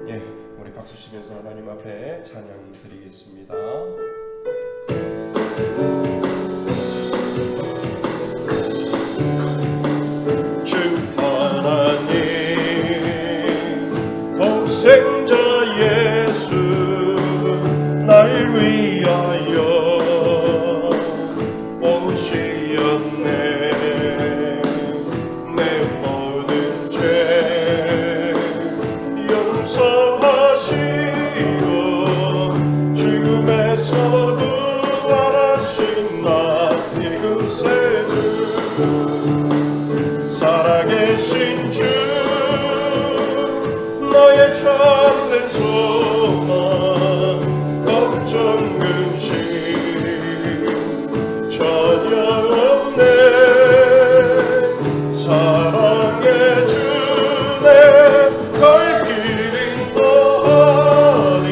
예, 우리 박수 치면서 하나님 앞에 찬양 드리겠습니다. 주 하나님 독생자 예수 날 위하여 오시었네. 내 모든 죄 용서하시고 죽음에서 부활하신 나의 구세주 살아계신 주 나의 참된 소망 걱정 근심 전혀 없네. 사랑의 주내 갈 길인 너하니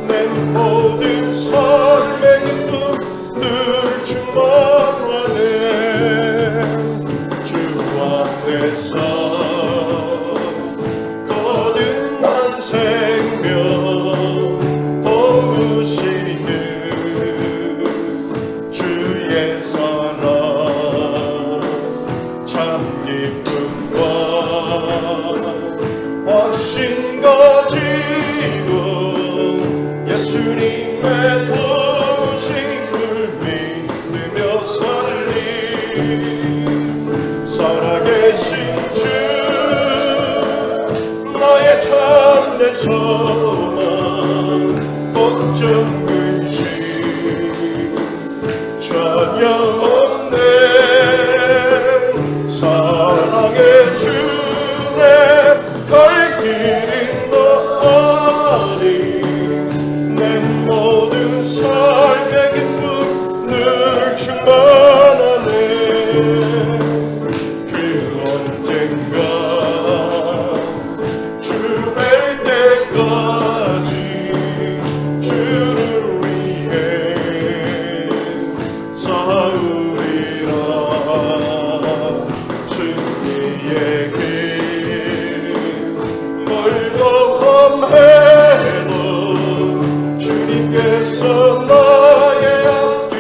내 모든 삶의 기쁨 늘 충만하네. 주 안에서 거듭난 생명 도우시는 주의 사랑 참 기쁨과 확신 가지고 예수님의 도우심을 믿으며 살리. 살아계신 주 나의 참된 소망 걱정 근심 전혀 없네. 사랑의 주내 갈 길인 너하니 내 모든 삶의 기쁨 늘 충만하네. 그 언젠가 주 뵐 때까지 주를 위해 싸우리라. 승리의 길 멀고 험해도 주님께서 나의 앞길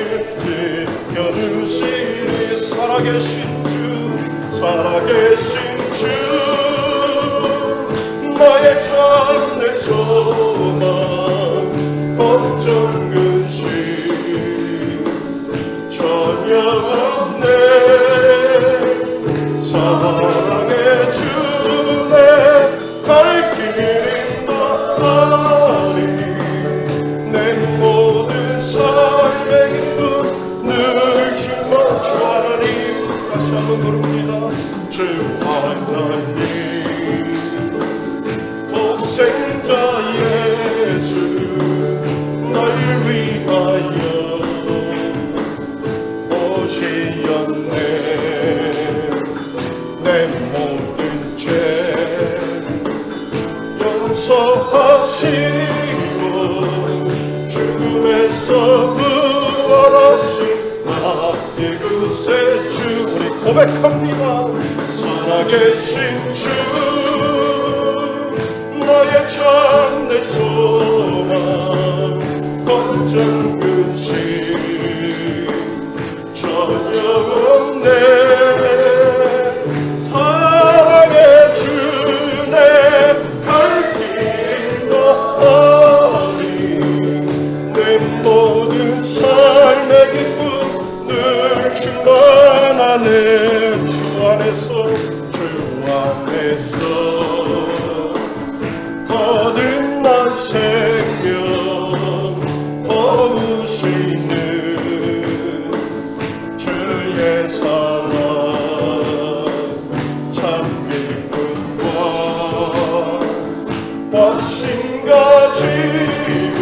지켜주시니. 살아계신 주 살아계신 주 나의 참된 소망 걱정 근심 전혀 없네. 사랑의 주내 갈 길인 너하니 내 모든 삶의 기쁨 늘 충만. 주 하나님 다시 한번 부릅니다. 주 하나님 독생자 예수 날 위하여 오시었네. 내 모든 죄 용서하시고 죽음에서 부활하신 나의 구세주. 우리 고백합니다. 살아계신 주 나의 참된 소망 걱정 근심 전혀 없네. 사랑의 주내 갈 길인 너하니 내 모든 삶의 기쁨 늘 충만하네. 주 안에서 거듭난 생명 도우시는 주의 사랑 참 기쁨과 확신 가지고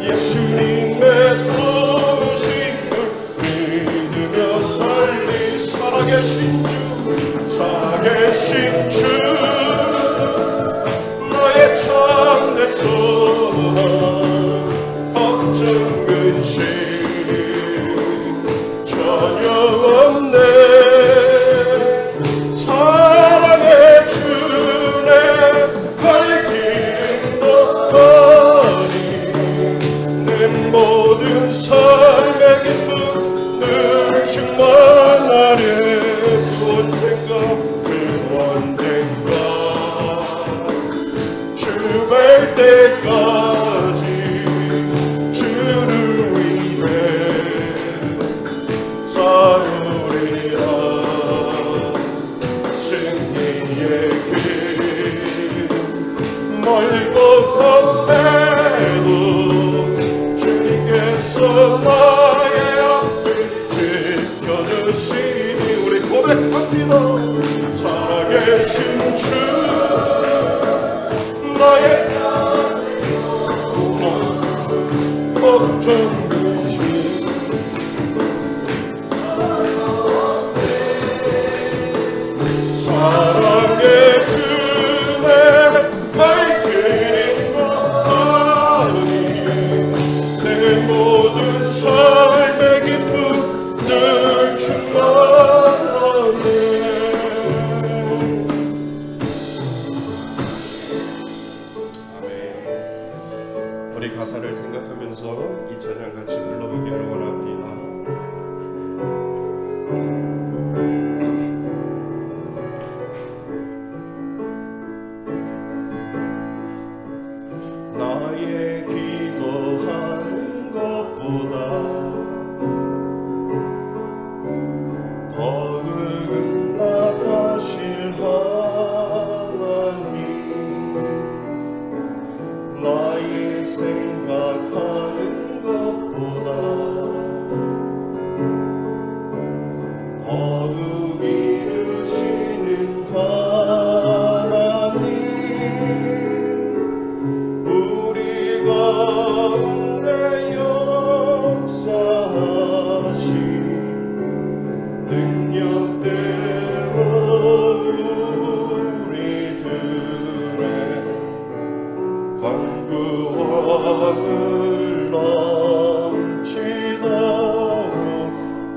예수님의 도우심을 믿으며 살리. 살아계신 주 살아계신 주 나의 참된 소망 걱정 근심 전혀 없네. 사랑의 주내 갈 멀고 험해도 주님께서 나의 앞을 지켜주시니 우리 고백합니다. 살아계신 주 나의 걱정 사랑의 주내 발길이 나니 내 모든 삶의 기쁨들 충만하네. 아멘. 우리 가사를 생각하면서 이 찬양 같이 불러보기를 원합니다. 나의 기도하는 것보다 더 응답하실 하나님 나의 생각하는 것보다 더욱 이루시는 하나님 우리 가운데 역사하신 능력대로 우리들의 간구함을 넘치도록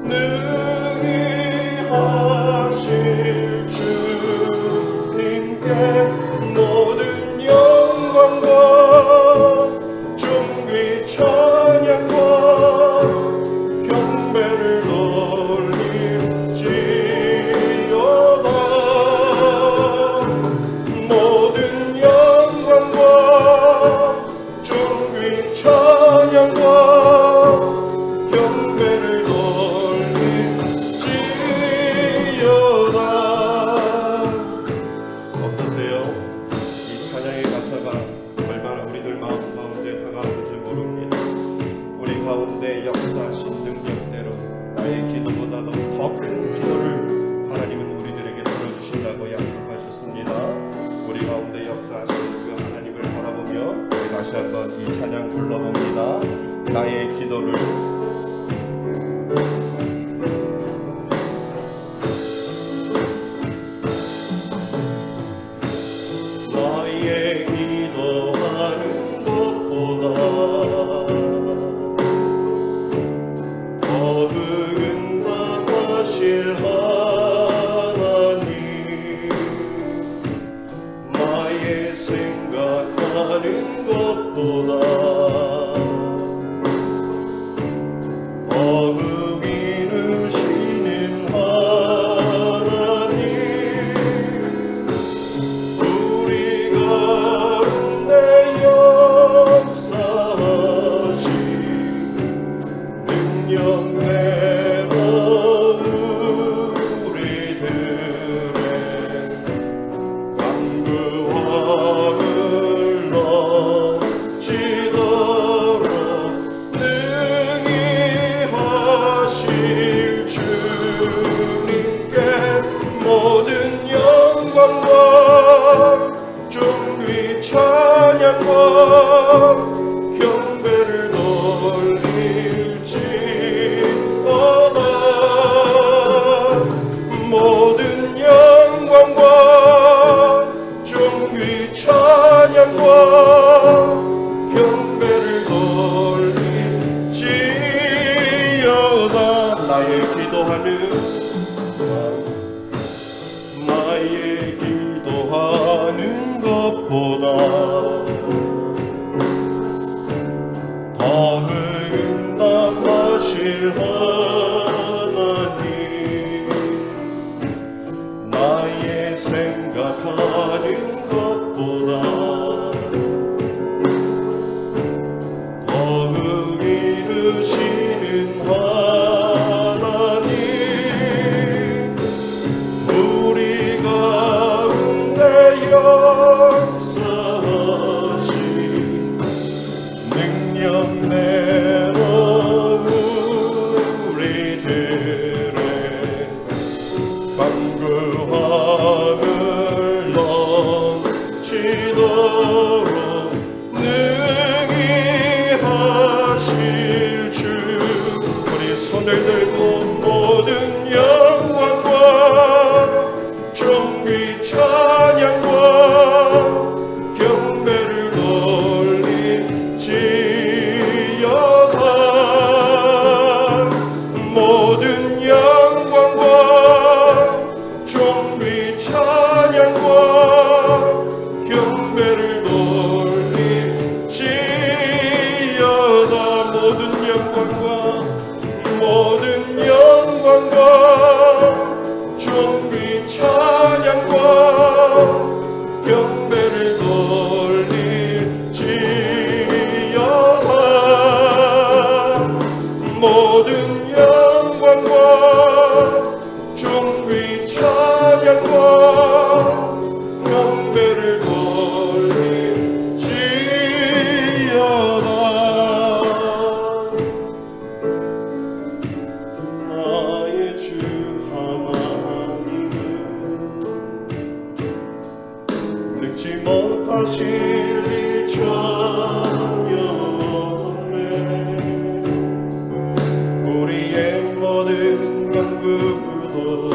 능히 하실 주님께 모든 영광과 존귀 찬양과 경배를 돌릴지어다. 모든 영광과 존귀 찬양과 경배를 돌릴지어다. 어떠세요? 이 찬양의 가사가 얼마나 우리들 마음 가운데 다가오는지 모릅니다. 우리 가운데 역사하신 능력대로 나의 기도보다도 더 큰 기도를 하나님은 우리들에게 들어주신다고 약속하셨습니다. 우리 가운데 역사하신 그 하나님을 바라보며 우리 다시 한번 이 찬양 불러봅니다. 나의 기도를 나의 기도하는 것보다 더욱 응답하실 하나님 나의 생각하는 것보다 더욱 이루시는 하나님 우리 가운데 역사하신 능력대로 우리들의 간구함을 넘치도록 능히 하실 주님께 모든 영광과 존귀 찬양과 경배를 돌릴지어다. 모든 영광과 존귀 찬양과 경배를 돌릴지어다. 나의 기도하는 것보다 더 응답하실 하나님 나의 생각하는 것보다 더욱 이루시는 하나님 우리 가운데 역사하신 하시도록 능히 하실 주 우리 손을 들고 모든 영광과 존귀 찬양과 경배를 돌리지어다 모든 영광과 존귀 찬양과 경배를 돌리지어다 모든 영광과 존귀 찬양과 경배를 돌리지어다 모든 영광과 존귀 찬양과 경배를 돌리지어다 나의 주 하나님은 능지 못하실 일 전혀 없네 우리의 모든 간구도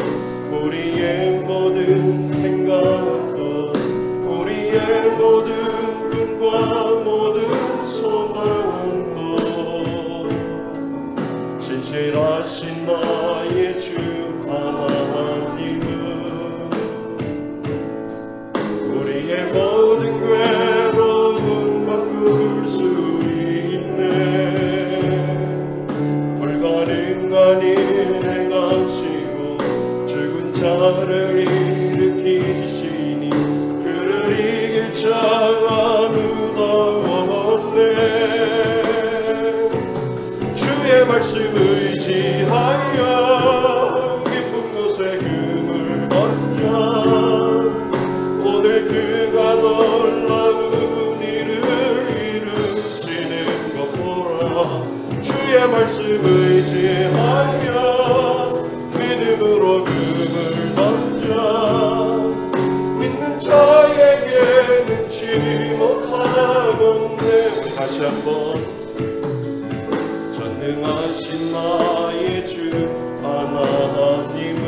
우리의 모든 생각도 우리의 모든 꿈과 모든 소망도 진실하신 나의 주 하나님은 우리의 모든 괴로움 바꿀 수 있네 불가능한 일 행하시고 죽은 자를 일으키시니 그를 이길 자 아무도 없네 주의 말씀 의지하여 깊은 곳에 금을 던져 오늘 그가 놀라운 일을 이루시는 것 보라 주의 말씀 의지하여 믿음으로 금을 던져 믿는 자에게 능치 못하겠네 다시 한번 전능하신 나의 주 하나님은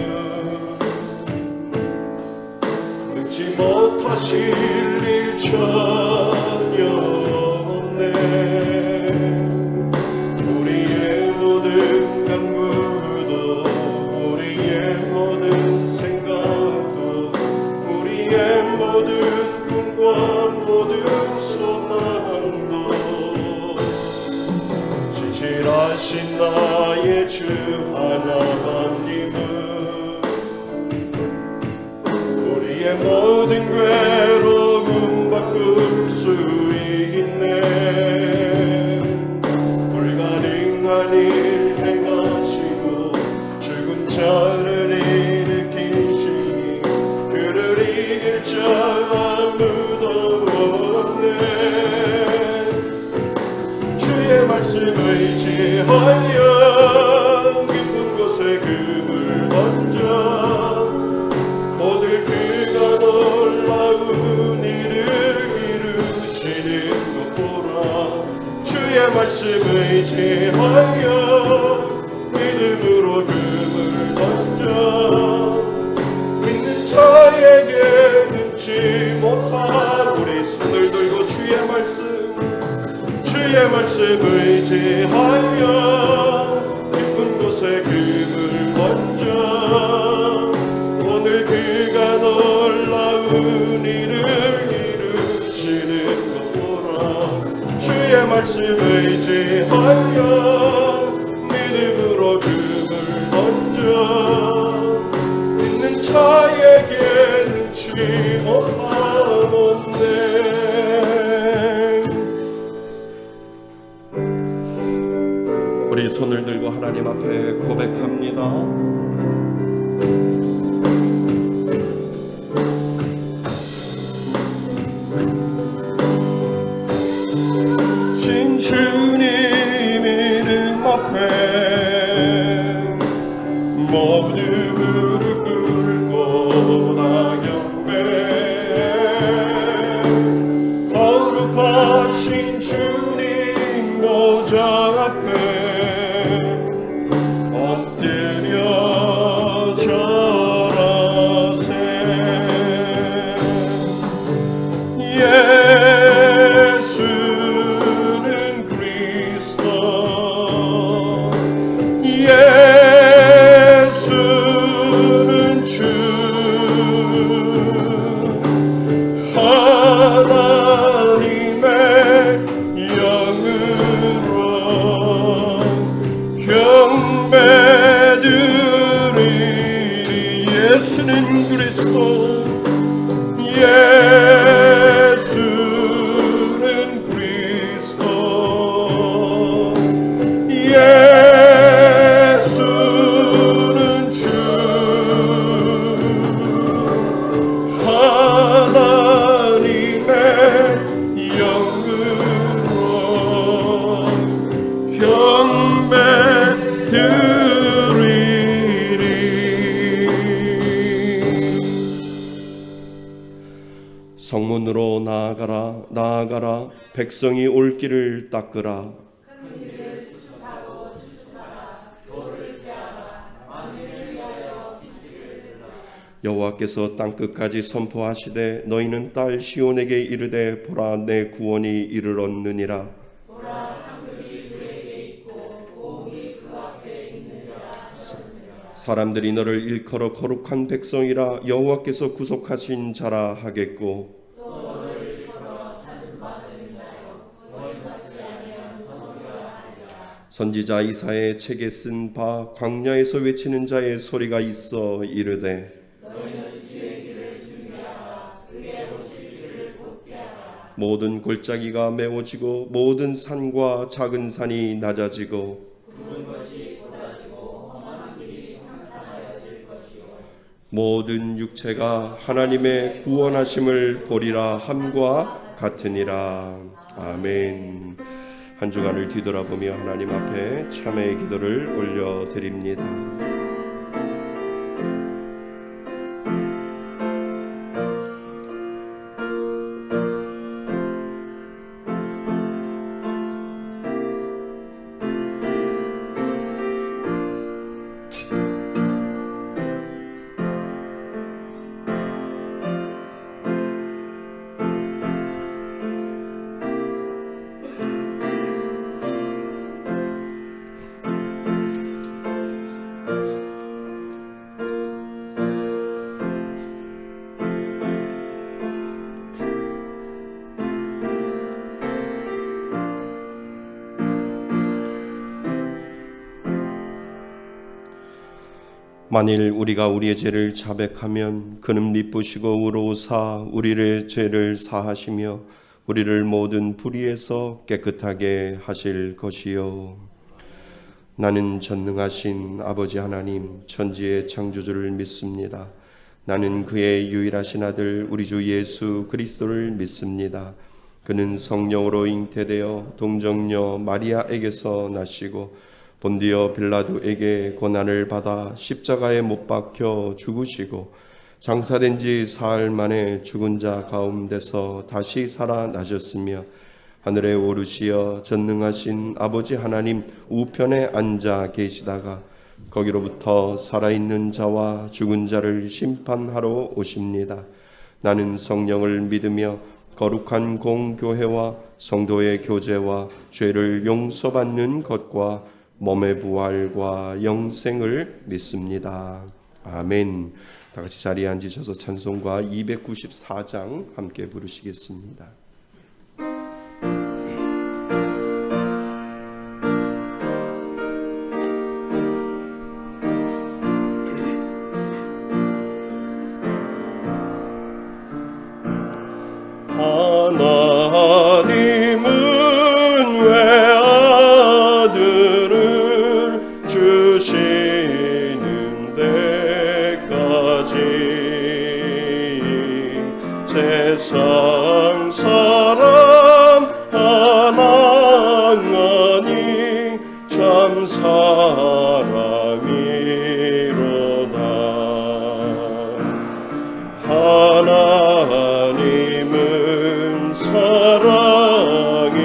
능치 못하실 일 전혀 없네 우리의 모든 간구도 우리의 모든 생각도 우리의 모든 꿈과 모든 소망도 진실하신 나의 주 하나님은 우리의 모든 괴로움 바꿀 수 있네 불가능한 일 행하시고 죽은 자를 일으키시니 그를 이길 자 아무도 없네 주의 말씀 의지하여 깊은 곳에 금을 던져 오늘 그가 놀라운 일을 이루시는 것 보라 주의 말씀 의지하여 믿음으로 금을 던져 믿는 자에게 능치 못한 우리 손을 들고 주의 말씀 의지하여 깊은 곳에 금을 던져 오늘 그가 놀라운 일을 이루시는 것 보라 주의 말씀 의지하여 믿음으로 금을 던져 믿는 자에게 능치 못하겠네 우리 손을 들고 하나님 앞에 고백합니다. 신 주님 이름 앞에 모두 무릎 꿇고 다 경배 주님 보좌 앞에 엎드려 절하세. 예수는 그리스도, 예수는 주, 하나님의 영으로 경배드리리. 예수는 그리스도, 예수는 그리스도, 예수는 주, 하나님의 영으로 경배드리리. 성문으로 나아가라, 나아가라. 백성이 올 길을 닦으라. 여호와께서 땅끝까지 선포하시되 너희는 딸 시온에게 이르되 보라 내 구원이 이르렀느니라. 사람들이 너를 일컬어 거룩한 백성이라 여호와께서 구속하신 자라 하겠고, 선지자 이사야의 책에 쓴 바 광야에서 외치는 자의 소리가 있어 이르되 모든 골짜기가 메워지고 모든 산과 작은 산이 낮아지고 모든 육체가 하나님의 구원하심을 보리라 함과 같으니라. 아멘. 한 주간을 뒤돌아보며 하나님 앞에 참회의 기도를 올려드립니다. 만일 우리가 우리의 죄를 자백하면 그는 미쁘시고 의로우사 우리의 죄를 사하시며 우리를 모든 불의에서 깨끗하게 하실 것이요. 나는 전능하신 아버지 하나님 천지의 창조주를 믿습니다. 나는 그의 유일하신 아들 우리 주 예수 그리스도를 믿습니다. 그는 성령으로 잉태되어 동정녀 마리아에게서 나시고 본디오 빌라도에게 고난을 받아 십자가에 못 박혀 죽으시고 장사된 지 사흘 만에 죽은 자 가운데서 다시 살아나셨으며 하늘에 오르시어 전능하신 아버지 하나님 우편에 앉아 계시다가 거기로부터 살아있는 자와 죽은 자를 심판하러 오십니다. 나는 성령을 믿으며 거룩한 공교회와 성도의 교제와 죄를 용서받는 것과 몸의 부활과 영생을 믿습니다. 아멘. 다 같이 자리에 앉으셔서 찬송가 294장 함께 부르시겠습니다. 하나님은 왜 아들을 주시는 데까지 세상 사람 하나하니 참 사랑이로다. 하나님은 사랑이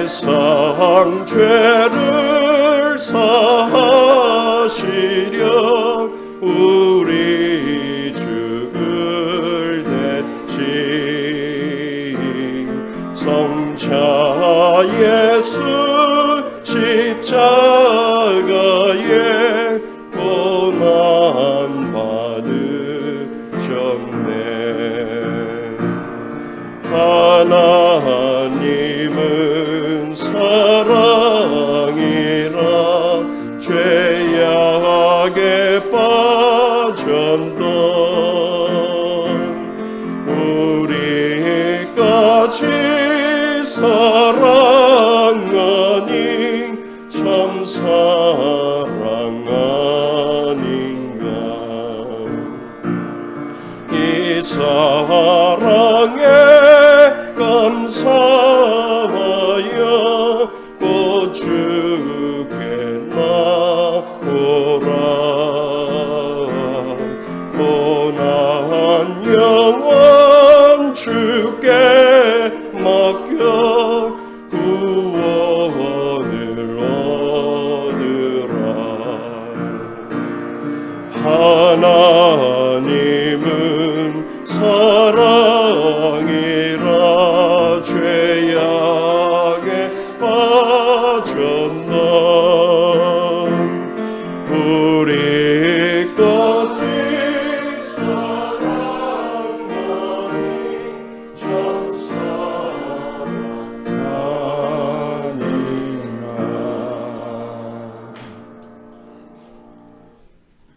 세상 죄를 사하시려 우리 죽을 대신 성자 예수 십자가에 고난 받으셨네. 하나님은 사랑이라 죄악에 빠졌던 우리까지 사랑하니 참 사랑 아닌가. 이 사랑에 감사하여 곧 주께 나오라. 고난 영원 주께 맡겨 구원을 얻으라. 하나님은 사랑이라 죄악에 빠졌던 우리까지 사랑하니 참 사랑 아닌가.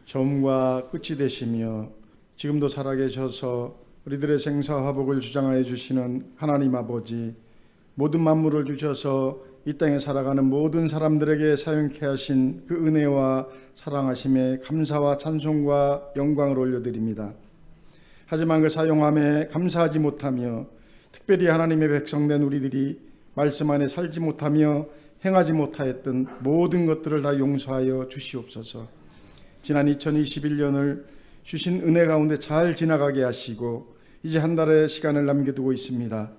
처음과 끝이 되시며 지금도 살아계셔서 우리들의 생사와 화복을 주장하여 주시는 하나님 아버지, 모든 만물을 주셔서 이 땅에 살아가는 모든 사람들에게 사용케 하신 그 은혜와 사랑하심에 감사와 찬송과 영광을 올려드립니다. 하지만 그 사용함에 감사하지 못하며 특별히 하나님의 백성된 우리들이 말씀 안에 살지 못하며 행하지 못하였던 모든 것들을 다 용서하여 주시옵소서. 지난 2021년을 주신 은혜 가운데 잘 지나가게 하시고 이제 한 달의 시간을 남겨두고 있습니다.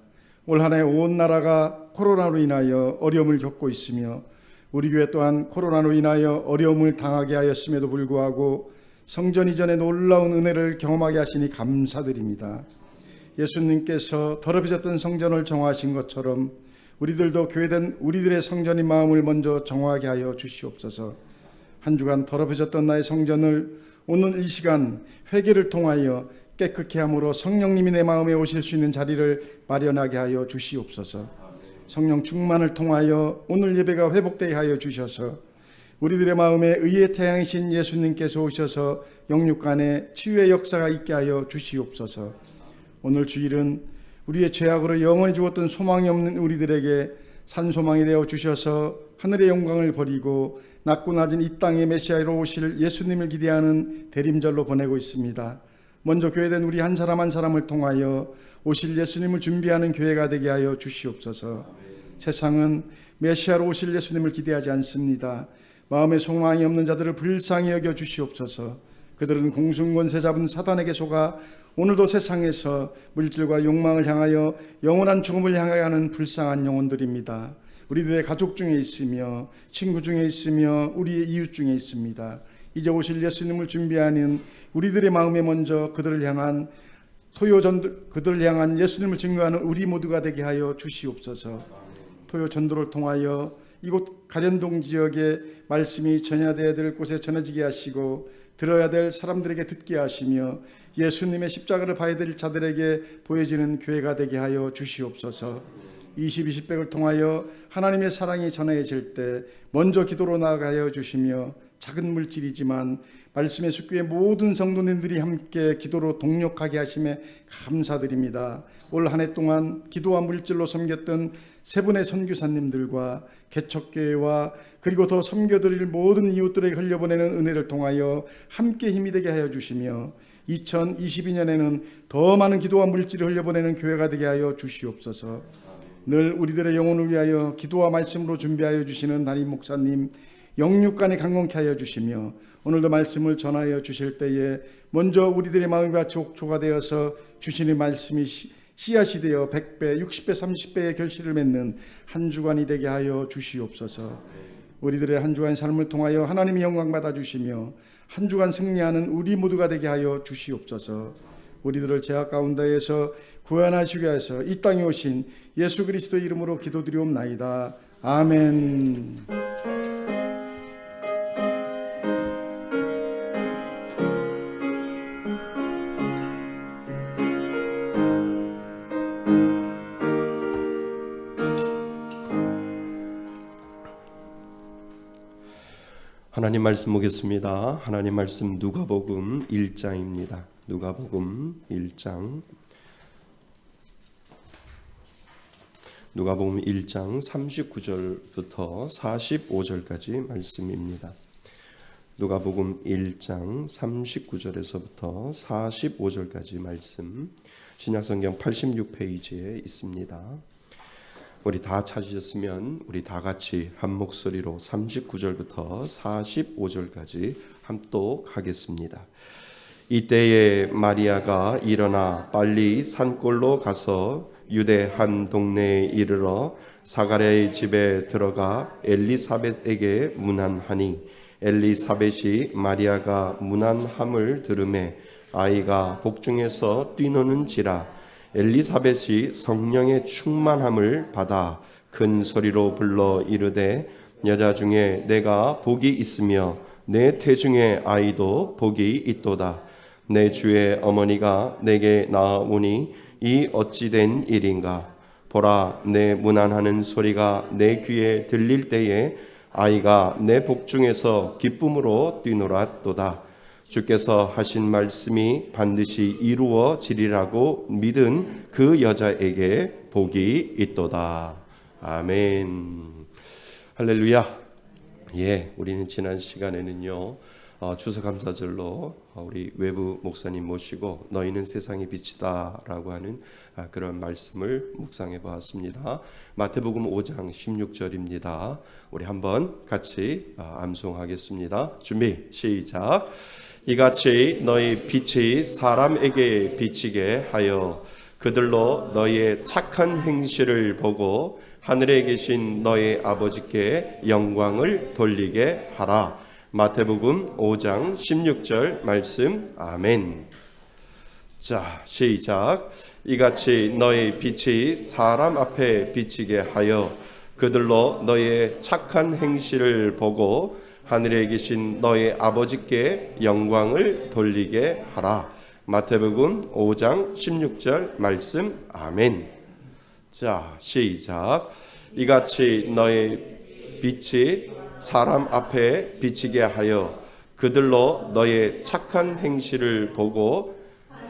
올 한 해 온 나라가 코로나로 인하여 어려움을 겪고 있으며 우리 교회 또한 코로나로 인하여 어려움을 당하게 하였음에도 불구하고 성전 이전에 놀라운 은혜를 경험하게 하시니 감사드립니다. 예수님께서 더럽혀졌던 성전을 정화하신 것처럼 우리들도 교회된 우리들의 성전인 마음을 먼저 정화하게 하여 주시옵소서. 한 주간 더럽혀졌던 나의 성전을 오늘 이 시간 회개를 통하여 깨끗게 함으로 성령님이 내 마음에 오실 수 있는 자리를 마련하게 하여 주시옵소서. 성령 충만을 통하여 오늘 예배가 회복되게 하여 주셔서 우리들의 마음에 의의 태양이신 예수님께서 오셔서 영육간에 치유의 역사가 있게 하여 주시옵소서. 오늘 주일은 우리의 죄악으로 영원히 죽었던 소망이 없는 우리들에게 산소망이 되어 주셔서 하늘의 영광을 버리고 낮고 낮은 이 땅에 메시아로 오실 예수님을 기대하는 대림절로 보내고 있습니다. 먼저 교회된 우리 한 사람 한 사람을 통하여 오실 예수님을 준비하는 교회가 되게 하여 주시옵소서. 세상은 메시아로 오실 예수님을 기대하지 않습니다. 마음에 소망이 없는 자들을 불쌍히 여겨 주시옵소서. 그들은 공승권세 잡은 사단에게 속아 오늘도 세상에서 물질과 욕망을 향하여 영원한 죽음을 향하여 하는 불쌍한 영혼들입니다. 우리들의 가족 중에 있으며 친구 중에 있으며 우리의 이웃 중에 있습니다. 이제 오실 예수님을 준비하는 우리들의 마음에 먼저 그들을 향한 그들을 향한 예수님을 증거하는 우리 모두가 되게 하여 주시옵소서. 토요 전도를 통하여 이곳 가련동 지역에 말씀이 전야되어야 될 곳에 전해지게 하시고 들어야 될 사람들에게 듣게 하시며 예수님의 십자가를 봐야 될 자들에게 보여지는 교회가 되게 하여 주시옵소서. 20-20백을 통하여 하나님의 사랑이 전해질 때 먼저 기도로 나아가여 주시며 작은 물질이지만 말씀의 숙교의 모든 성도님들이 함께 기도로 동력하게 하심에 감사드립니다. 올 한 해 동안 기도와 물질로 섬겼던 세 분의 선교사님들과 개척교회와 그리고 더 섬겨드릴 모든 이웃들에게 흘려보내는 은혜를 통하여 함께 힘이 되게 하여 주시며 2022년에는 더 많은 기도와 물질을 흘려보내는 교회가 되게 하여 주시옵소서. 늘 우리들의 영혼을 위하여 기도와 말씀으로 준비하여 주시는 담임 목사님 영육간에 강건케 하여 주시며 오늘도 말씀을 전하여 주실 때에 먼저 우리들의 마음이 같이 옥초가 되어서 주시는 말씀이 씨앗이 되어 100배, 60배, 30배의 결실을 맺는 한 주간이 되게 하여 주시옵소서. 우리들의 한 주간 삶을 통하여 하나님이 영광 받아 주시며 한 주간 승리하는 우리 모두가 되게 하여 주시옵소서. 우리들을 죄악 가운데에서 구원하시기 위해서 이 땅에 오신 예수 그리스도의 이름으로 기도드리옵나이다. 아멘. 하나님 말씀 보겠습니다. 하나님 말씀 누가복음 1장입니다. 누가복음 1장 누가복음 1장 39절부터 45절까지 말씀입니다. 누가복음 1장 39절에서부터 45절까지 말씀 신약성경 86페이지에 있습니다. 우리 다 찾으셨으면 우리 다 같이 한 목소리로 39절부터 45절까지 함독 하겠습니다. 이때에 마리아가 일어나 빨리 산골로 가서 유대 한 동네에 이르러 사가랴의 집에 들어가 엘리사벳에게 문안하니 엘리사벳이 마리아가 문안함을 들으매 아이가 복중에서 뛰노는지라 엘리사벳이 성령의 충만함을 받아 큰 소리로 불러 이르되 여자 중에 내가 복이 있으며 내 태중의 아이도 복이 있도다. 내 주의 어머니가 내게 나아오니 이 어찌된 일인가. 보라, 내 문안하는 소리가 내 귀에 들릴 때에 아이가 내 복중에서 기쁨으로 뛰놀았도다. 주께서 하신 말씀이 반드시 이루어지리라고 믿은 그 여자에게 복이 있도다. 아멘. 할렐루야. 예, 우리는 지난 시간에는요 추수감사절로 우리 외부 목사님 모시고 너희는 세상의 빛이다 라고 하는 그런 말씀을 묵상해 보았습니다. 마태복음 5장 16절입니다. 우리 한번 같이 암송하겠습니다. 준비 시작. 이같이 너희 빛이 사람에게 비치게 하여 그들로 너희의 착한 행실을 보고 하늘에 계신 너희 아버지께 영광을 돌리게 하라. 마태복음 5장 16절 말씀. 아멘. 자, 시작. 이같이 너희 빛이 사람 앞에 비치게 하여 그들로 너희의 착한 행실을 보고 하늘에 계신 너희 아버지께 영광을 돌리게 하라. 마태복음 5장 16절 말씀. 아멘. 자, 시작. 이같이 너희 빛이 사람 앞에 비치게 하여 그들로 너의 착한 행실을 보고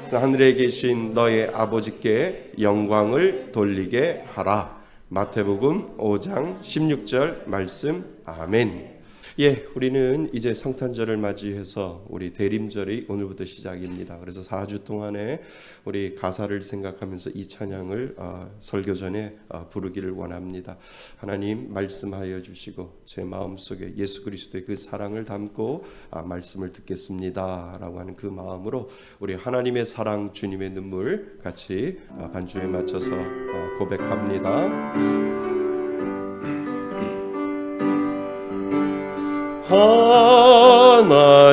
하늘에 계신 너의 아버지께 영광을 돌리게 하라. 마태복음 5장 16절 말씀. 아멘. 예, 우리는 이제 성탄절을 맞이해서 우리 대림절이 오늘부터 시작입니다. 그래서 4주 동안에 우리 가사를 생각하면서 이 찬양을 설교 전에 부르기를 원합니다. 하나님 말씀하여 주시고 제 마음속에 예수 그리스도의 그 사랑을 담고 말씀을 듣겠습니다 라고 하는 그 마음으로 우리 하나님의 사랑 주님의 눈물 같이 반주에 맞춰서 고백합니다.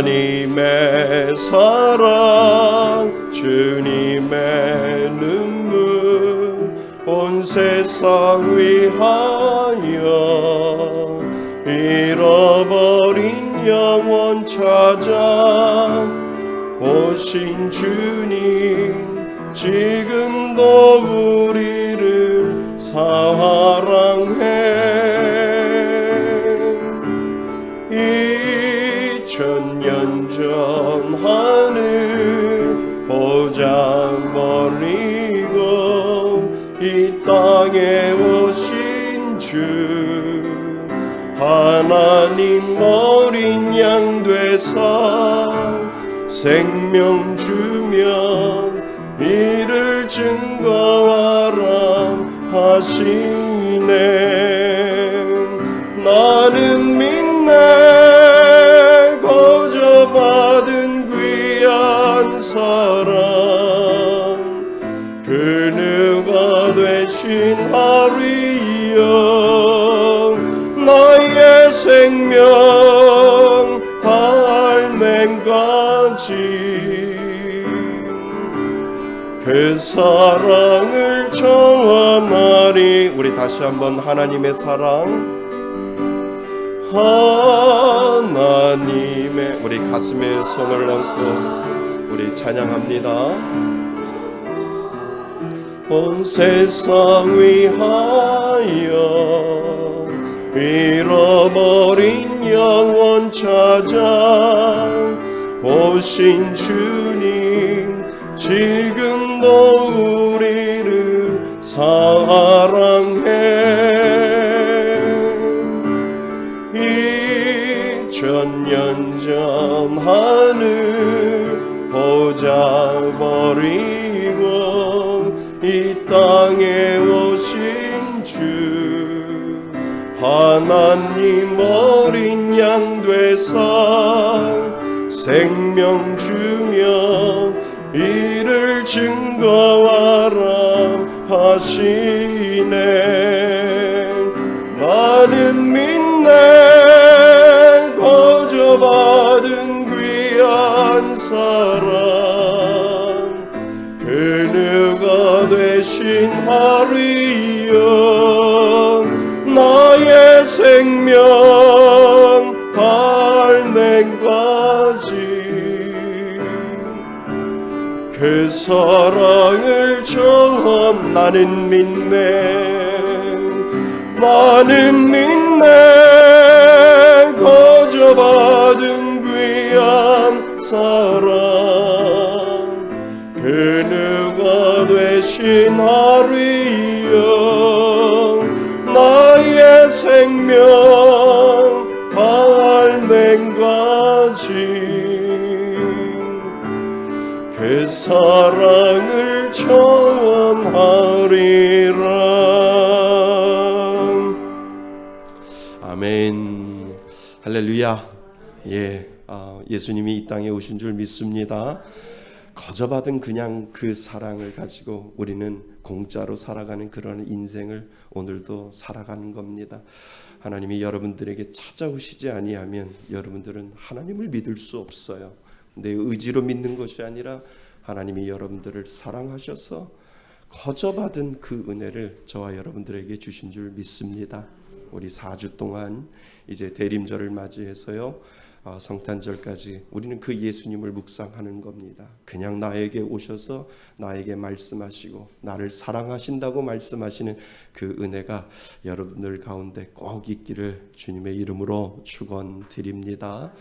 하나님의 사랑 주님의 눈물 온 세상 위하여 잃어버린 영혼 찾아 오신 주님 지금도 우리를 사랑해 2000년 전 하늘 보자 버리고 이 땅에 오신 주 하나님 어린 양 되사 생명 주며 이를 증거하라 하시네. 나는 믿네 거저받은 귀한 사랑 그 그누가 되신 하리여 나의 생명 달맹까지 그 사랑을 전하리. 우리 다시 한번 하나님의 사랑, 하나님의, 우리 가슴에 손을 얹고 우리 찬양합니다. 온 세상 위하여 잃어버린 영혼 찾아 오신 주님, 지금도 우리를 사랑해. 2000년 전 하늘 보자 버리고 이 땅에 오신 주 하나님 어린 양 되사 생명 주며 이를 증거하라 하시네. 나는 믿네 거저받은 귀한 사랑 그누가 되신 하리여 나의 생명 달맹까지 그 사랑을 전한. 나는 믿네 거저받은 귀한 사랑 그누가 되신 하리여 나의 생명 달맹까지 그 사랑을 전하리라. 아멘. 할렐루야. 예수님이 이 땅에 오신 줄 믿습니다. 거저받은 그냥 그 사랑을 가지고 우리는 공짜로 살아가는 그런 인생을 오늘도 살아가는 겁니다. 하나님이 여러분들에게 찾아오시지 아니하면 여러분들은 하나님을 믿을 수 없어요. 내 의지로 믿는 것이 아니라 하나님이 여러분들을 사랑하셔서 거저받은 그 은혜를 저와 여러분들에게 주신 줄 믿습니다. 우리 4주 동안 이제 대림절을 맞이해서요, 성탄절까지 우리는 그 예수님을 묵상하는 겁니다. 그냥 나에게 오셔서 나에게 말씀하시고 나를 사랑하신다고 말씀하시는 그 은혜가 여러분들 가운데 꼭 있기를 주님의 이름으로 축원드립니다.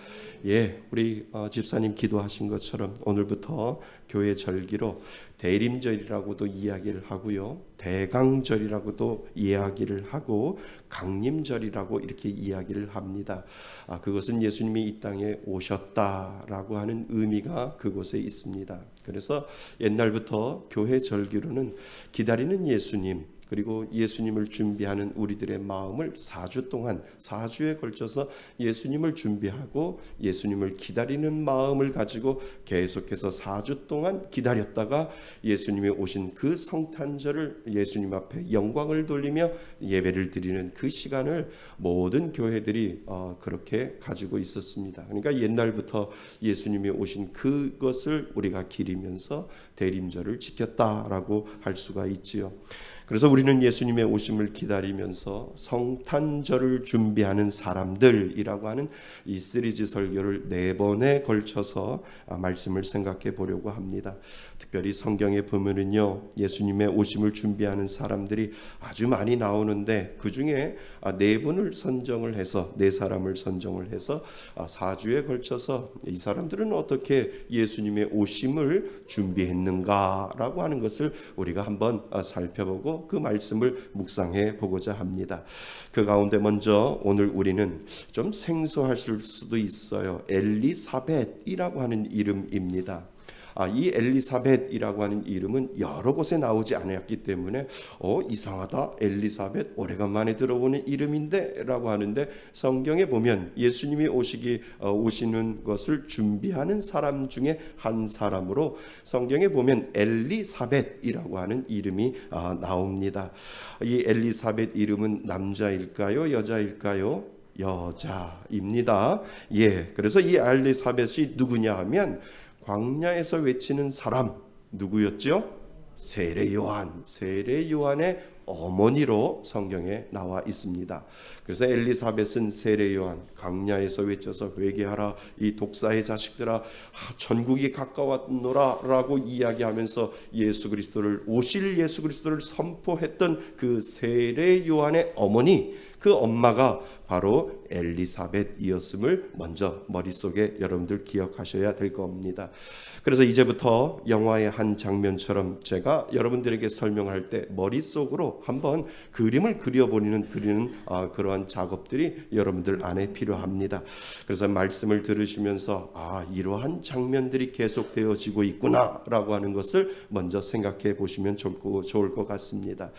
우리 집사님 기도하신 것처럼 오늘부터 교회 절기로 대림절이라고도 이야기를 하고요, 대강절이라고도 이야기를 하고 강림절이라고 이렇게 이야기를 합니다. 그것은 예수님이 이 땅에 오셨다라고 하는 의미가 그곳에 있습니다. 그래서 옛날부터 교회 절기로는 기다리는 예수님, 그리고 예수님을 준비하는 우리들의 마음을 4주 동안 4주에 걸쳐서 예수님을 준비하고 예수님을 기다리는 마음을 가지고 계속해서 4주 동안 기다렸다가 예수님이 오신 그 성탄절을 예수님 앞에 영광을 돌리며 예배를 드리는 그 시간을 모든 교회들이 그렇게 가지고 있었습니다. 그러니까 옛날부터 예수님이 오신 그것을 우리가 기리면서 대림절을 지켰다라고 할 수가 있지요. 그래서 우리는 예수님의 오심을 기다리면서 성탄절을 준비하는 사람들이라고 하는 이 시리즈 설교를 4번에 걸쳐서 말씀을 생각해 보려고 합니다. 특별히 성경에 보면은요, 예수님의 오심을 준비하는 사람들이 아주 많이 나오는데 그 중에 4분을 선정을 해서 4사람을 선정을 해서 4주에 걸쳐서 이 사람들은 어떻게 예수님의 오심을 준비했는가라고 하는 것을 우리가 한번 살펴보고 그 말씀을 묵상해 보고자 합니다. 그 가운데 먼저 오늘 우리는 좀 생소하실 수도 있어요. 엘리사벳이라고 하는 이름입니다. 이 엘리사벳이라고 하는 이름은 여러 곳에 나오지 않았기 때문에 이상하다, 엘리사벳 오래간만에 들어보는 이름인데 라고 하는데, 성경에 보면 예수님이 오시는 것을 준비하는 사람 중에 한 사람으로 성경에 보면 엘리사벳이라고 하는 이름이 나옵니다. 이 엘리사벳 이름은 남자일까요, 여자일까요? 여자입니다. 그래서 이 엘리사벳이 누구냐 하면 광야에서 외치는 사람, 누구였죠? 세례 요한의 어머니로 성경에 나와 있습니다. 그래서 엘리사벳은 세례 요한, 광야에서 외쳐서 회개하라 이 독사의 자식들아, 천국이 가까웠노라 라고 이야기하면서 오실 예수 그리스도를 선포했던 그 세례 요한의 어머니, 그 엄마가 바로 엘리사벳이었음을 먼저 머릿속에 여러분들 기억하셔야 될 겁니다. 그래서 이제부터 영화의 한 장면처럼 제가 여러분들에게 설명할 때 머릿속으로 한번 그림을 그리는 그러한 작업들이 여러분들 안에 필요합니다. 그래서 말씀을 들으시면서 이러한 장면들이 계속되어지고 있구나라고 하는 것을 먼저 생각해 보시면 좋을 것 같습니다.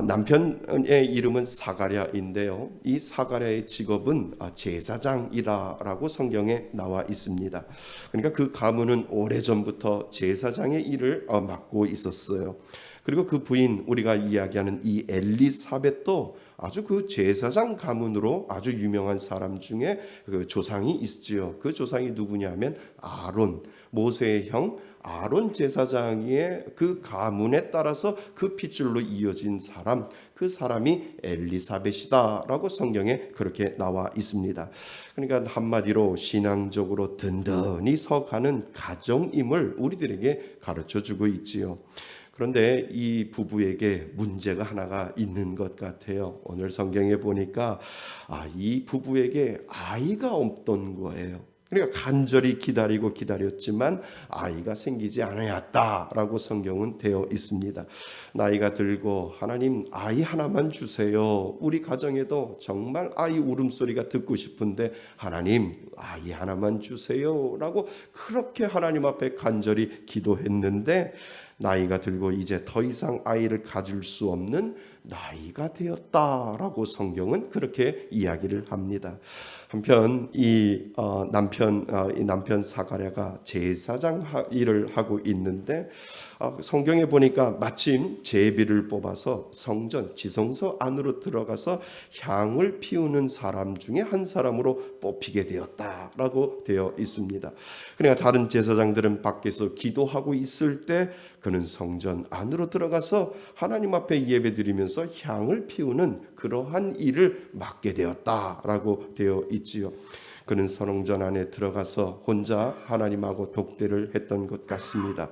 남편의 이름은 사가랴인데요. 이 사가랴의 직업은 제사장이라고 성경에 나와 있습니다. 그러니까 그 가문은 오래전부터 제사장의 일을 맡고 있었어요. 그리고 그 부인, 우리가 이야기하는 이 엘리사벳도 아주 그 제사장 가문으로 아주 유명한 사람 중에 그 조상이 있지요. 그 조상이 누구냐면 아론, 모세의 형 아론 제사장의 그 가문에 따라서 그 핏줄로 이어진 사람, 그 사람이 엘리사벳이다라고 성경에 그렇게 나와 있습니다. 그러니까 한마디로 신앙적으로 든든히 서가는 가정임을 우리들에게 가르쳐주고 있지요. 그런데 이 부부에게 문제가 하나가 있는 것 같아요. 오늘 성경에 보니까 이 부부에게 아이가 없던 거예요. 그러니까 간절히 기다렸지만 아이가 생기지 않았다라고 성경은 되어 있습니다. 나이가 들고 하나님 아이 하나만 주세요. 우리 가정에도 정말 아이 울음소리가 듣고 싶은데 하나님 아이 하나만 주세요라고 그렇게 하나님 앞에 간절히 기도했는데, 나이가 들고 이제 더 이상 아이를 가질 수 없는 나이가 되었다라고 성경은 그렇게 이야기를 합니다. 한편 이 남편 사가랴가 제사장 일을 하고 있는데, 성경에 보니까 마침 제비를 뽑아서 성전 지성소 안으로 들어가서 향을 피우는 사람 중에 한 사람으로 뽑히게 되었다라고 되어 있습니다. 그러니까 다른 제사장들은 밖에서 기도하고 있을 때 그는 성전 안으로 들어가서 하나님 앞에 예배드리면서 향을 피우는 그러한 일을 맡게 되었다라고 되어 있지요. 그는 성전 안에 들어가서 혼자 하나님하고 독대를 했던 것 같습니다.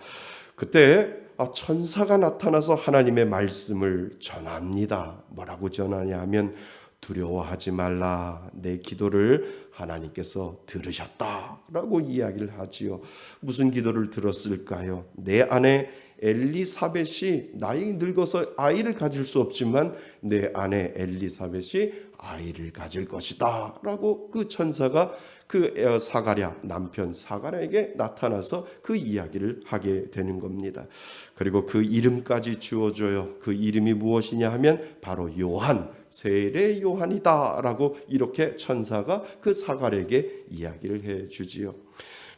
그때 천사가 나타나서 하나님의 말씀을 전합니다. 뭐라고 전하냐 하면 두려워하지 말라, 내 기도를 하나님께서 들으셨다라고 이야기를 하지요. 무슨 기도를 들었을까요? 내 아내 엘리사벳이 나이 늙어서 아이를 가질 수 없지만 내 아내 엘리사벳이 아이를 가질 것이다 라고 그 천사가 그 사가랴, 남편 사가랴에게 나타나서 그 이야기를 하게 되는 겁니다. 그리고 그 이름까지 주어줘요. 그 이름이 무엇이냐 하면 바로 요한, 세례 요한이다 라고 이렇게 천사가 그 사가랴에게 이야기를 해 주지요.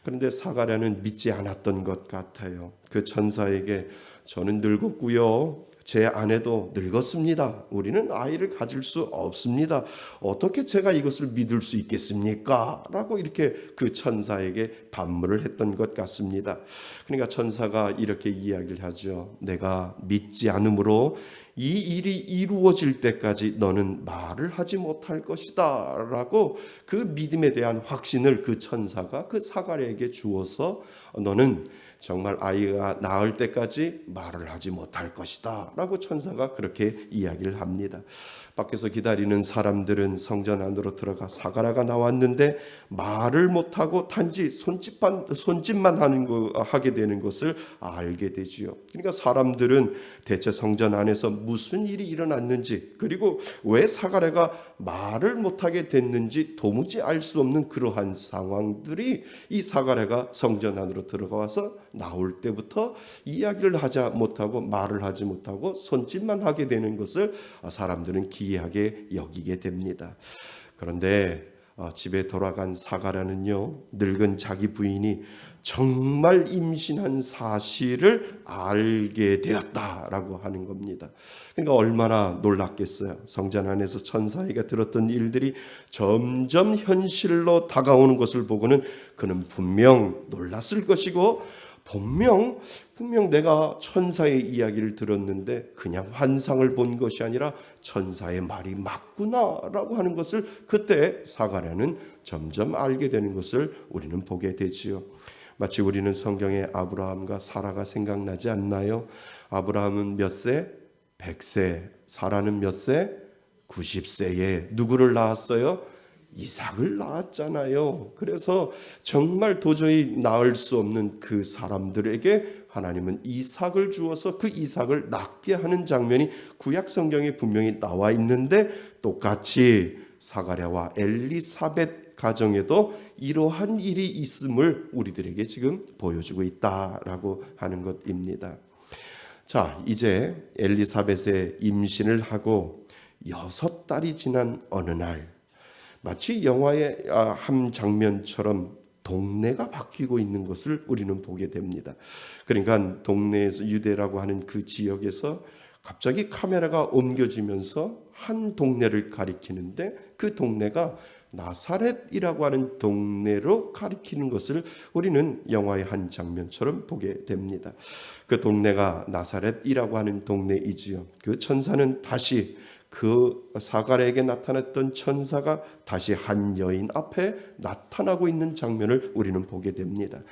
그런데 사가랴는 믿지 않았던 것 같아요. 그 천사에게 저는 늙었고요, 제 아내도 늙었습니다. 우리는 아이를 가질 수 없습니다. 어떻게 제가 이것을 믿을 수 있겠습니까? 라고 이렇게 그 천사에게 반문을 했던 것 같습니다. 그러니까 천사가 이렇게 이야기를 하죠. 내가 믿지 않으므로 이 일이 이루어질 때까지 너는 말을 하지 못할 것이다 라고 그 믿음에 대한 확신을 그 천사가 그 사가랴에게 주어서 너는 정말 아이가 낳을 때까지 말을 하지 못할 것이다 라고 천사가 그렇게 이야기를 합니다. 밖에서 기다리는 사람들은 성전 안으로 들어가 사가랴가 나왔는데 말을 못하고 단지 손짓만 하게 되는 것을 알게 되지요. 그러니까 사람들은 대체 성전 안에서 무슨 일이 일어났는지, 그리고 왜 사가랴가 말을 못하게 됐는지 도무지 알 수 없는 그러한 상황들이 이 사가랴가 성전 안으로 들어가서 나올 때부터 이야기를 하지 못하고 말을 하지 못하고 손짓만 하게 되는 것을 사람들은 기이하게 여기게 됩니다. 그런데 집에 돌아간 사가랴는요, 늙은 자기 부인이 정말 임신한 사실을 알게 되었다라고 하는 겁니다. 그러니까 얼마나 놀랐겠어요. 성전 안에서 천사에게 들었던 일들이 점점 현실로 다가오는 것을 보고는 그는 분명 놀랐을 것이고, 분명 내가 천사의 이야기를 들었는데 그냥 환상을 본 것이 아니라 천사의 말이 맞구나라고 하는 것을 그때 사가랴는 점점 알게 되는 것을 우리는 보게 되지요. 마치 우리는 성경에 아브라함과 사라가 생각나지 않나요? 아브라함은 몇 세? 100세. 사라는 몇 세? 90세에 누구를 낳았어요? 이삭을 낳았잖아요. 그래서 정말 도저히 낳을 수 없는 그 사람들에게 하나님은 이삭을 주어서 그 이삭을 낳게 하는 장면이 구약 성경에 분명히 나와 있는데, 똑같이 사가랴와 엘리사벳 가정에도 이러한 일이 있음을 우리들에게 지금 보여주고 있다라고 하는 것입니다. 자, 이제 엘리사벳의 임신을 하고 6달이 지난 어느 날, 마치 영화의 한 장면처럼 동네가 바뀌고 있는 것을 우리는 보게 됩니다. 그러니까 동네에서, 유대라고 하는 그 지역에서 갑자기 카메라가 옮겨지면서 한 동네를 가리키는데, 그 동네가 나사렛이라고 하는 동네로 가리키는 것을 우리는 영화의 한 장면처럼 보게 됩니다. 그 동네가 나사렛이라고 하는 동네이지요. 그 천사는 다시, 그 사가랴에게 나타났던 천사가 다시 한 여인 앞에 나타나고 있는 장면을 우리는 보게 됩니다.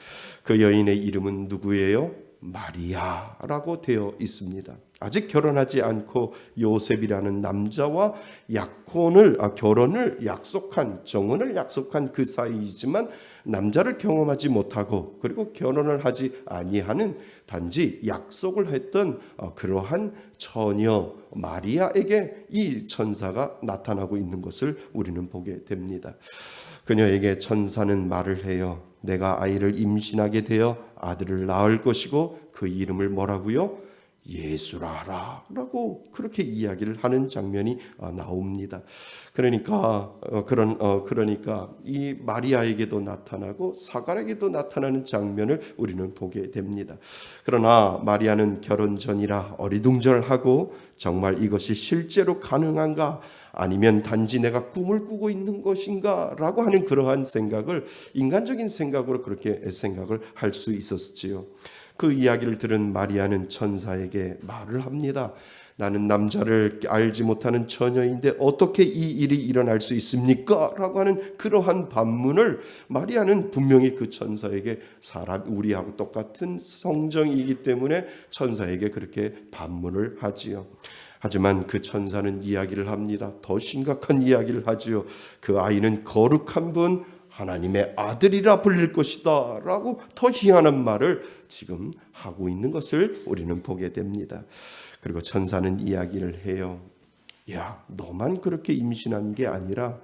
그 여인의 이름은 누구예요? 마리아라고 되어 있습니다. 아직 결혼하지 않고 요셉이라는 남자와 결혼을 약속한, 정혼을 약속한 그 사이이지만 남자를 경험하지 못하고, 그리고 결혼을 하지 아니하는, 단지 약속을 했던 그러한 처녀 마리아에게 이 천사가 나타나고 있는 것을 우리는 보게 됩니다. 그녀에게 천사는 말을 해요. 내가 아이를 임신하게 되어 아들을 낳을 것이고 그 이름을 뭐라고요? 예수라라 라고 그렇게 이야기를 하는 장면이 나옵니다. 그러니까 이 마리아에게도 나타나고 사가랴에게도 나타나는 장면을 우리는 보게 됩니다. 그러나 마리아는 결혼 전이라 어리둥절하고, 정말 이것이 실제로 가능한가, 아니면 단지 내가 꿈을 꾸고 있는 것인가 라고 하는 그러한 생각을, 인간적인 생각으로 그렇게 생각을 할 수 있었지요. 그 이야기를 들은 마리아는 천사에게 말을 합니다. 나는 남자를 알지 못하는 처녀인데 어떻게 이 일이 일어날 수 있습니까? 라고 하는 그러한 반문을 마리아는 분명히 그 천사에게, 우리하고 똑같은 성정이기 때문에 천사에게 그렇게 반문을 하지요. 하지만 그 천사는 이야기를 합니다. 더 심각한 이야기를 하지요. 그 아이는 거룩한 분, 하나님의 아들이라 불릴 것이다 라고 더 희한한 말을 지금 하고 있는 것을 우리는 보게 됩니다. 그리고 천사는 이야기를 해요. 야, 너만 그렇게 임신한 게 아니라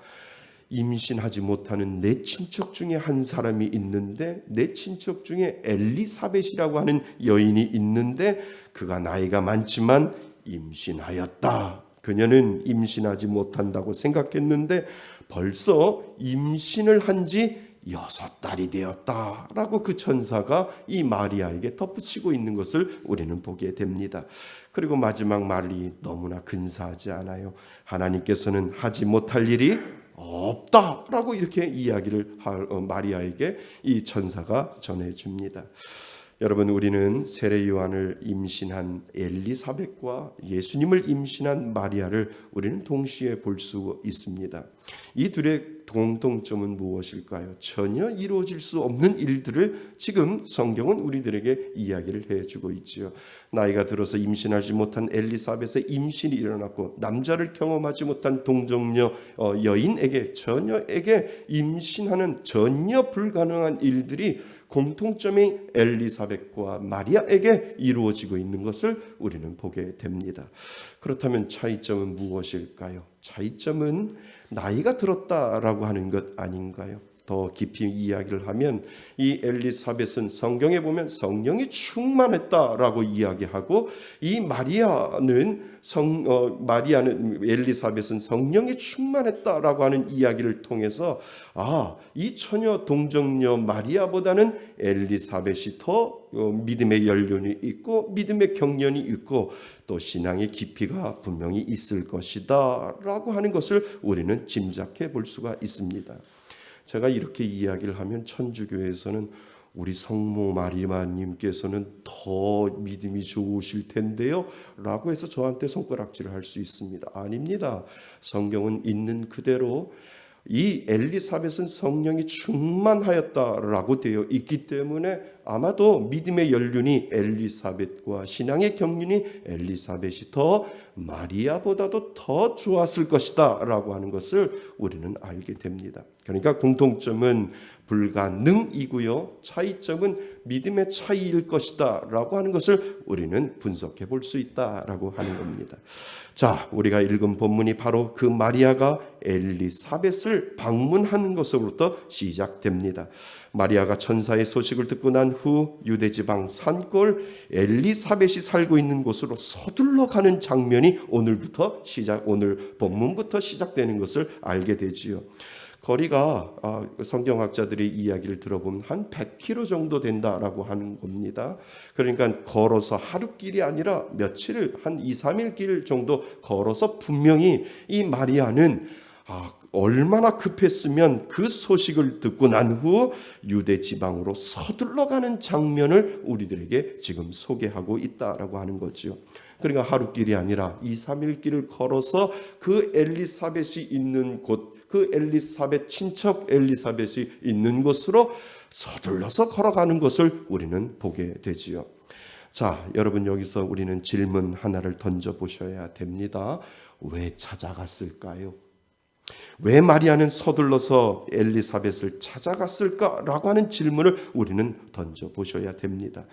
임신하지 못하는 내 친척 중에 한 사람이 있는데, 내 친척 중에 엘리사벳이라고 하는 여인이 있는데, 그가 나이가 많지만 임신하였다. 그녀는 임신하지 못한다고 생각했는데 벌써 임신을 한 지 6달이 되었다라고 그 천사가 이 마리아에게 덧붙이고 있는 것을 우리는 보게 됩니다. 그리고 마지막 말이 너무나 근사하지 않아요? 하나님께서는 하지 못할 일이 없다라고 이렇게 이야기를 마리아에게 이 천사가 전해줍니다. 여러분, 우리는 세례 요한을 임신한 엘리사벳과 예수님을 임신한 마리아를 우리는 동시에 볼 수 있습니다. 이 둘의 공통점은 무엇일까요? 전혀 이루어질 수 없는 일들을 지금 성경은 우리들에게 이야기를 해주고 있지요. 나이가 들어서 임신하지 못한 엘리사벳의 임신이 일어났고, 남자를 경험하지 못한 동정녀 여인에게, 처녀에게 임신하는 전혀 불가능한 일들이 공통점이 엘리사벳과 마리아에게 이루어지고 있는 것을 우리는 보게 됩니다. 그렇다면 차이점은 무엇일까요? 차이점은 나이가 들었다라고 하는 것 아닌가요? 더 깊이 이야기를 하면 이 엘리사벳은 성경에 보면 성령이 충만했다라고 이야기하고 이 마리아는 엘리사벳은 성령이 충만했다라고 하는 이야기를 통해서 이 처녀 동정녀 마리아보다는 엘리사벳이 더 믿음의 연륜이 있고 믿음의 경륜이 있고 또 신앙의 깊이가 분명히 있을 것이다 라고 하는 것을 우리는 짐작해 볼 수가 있습니다. 제가 이렇게 이야기를 하면 천주교에서는 우리 성모 마리아님께서는 더 믿음이 좋으실 텐데요 라고 해서 저한테 손가락질을 할 수 있습니다. 아닙니다. 성경은 있는 그대로 이 엘리사벳은 성령이 충만하였다라고 되어 있기 때문에 아마도 믿음의 연륜이 엘리사벳과 신앙의 경륜이 엘리사벳이 더 마리아보다도 더 좋았을 것이다 라고 하는 것을 우리는 알게 됩니다. 그러니까 공통점은 불가능이고요, 차이점은 믿음의 차이일 것이다 라고 하는 것을 우리는 분석해 볼 수 있다라고 하는 겁니다. 자, 우리가 읽은 본문이 바로 그 마리아가 엘리사벳을 방문하는 것으로부터 시작됩니다. 마리아가 천사의 소식을 듣고 난 후 유대지방 산골 엘리사벳이 살고 있는 곳으로 서둘러 가는 장면이 오늘 본문부터 시작되는 것을 알게 되지요. 거리가 성경학자들의 이야기를 들어보면 한 100km 정도 된다라고 하는 겁니다. 그러니까 걸어서 하루길이 아니라 며칠, 한 2, 3일 길 정도 걸어서 분명히 이 마리아는 얼마나 급했으면 그 소식을 듣고 난 후 유대 지방으로 서둘러 가는 장면을 우리들에게 지금 소개하고 있다라고 하는 거죠. 그러니까 하루길이 아니라 2, 3일 길을 걸어서 그 엘리사벳이 있는 곳, 그 엘리사벳 친척 엘리사벳이 있는 곳으로 서둘러서 걸어가는 것을 우리는 보게 되지요. 자, 여러분 여기서 우리는 질문 하나를 던져보셔야 됩니다. 왜 찾아갔을까요? 왜 마리아는 서둘러서 엘리사벳을 찾아갔을까라고 하는 질문을 우리는 던져보셔야 됩니다.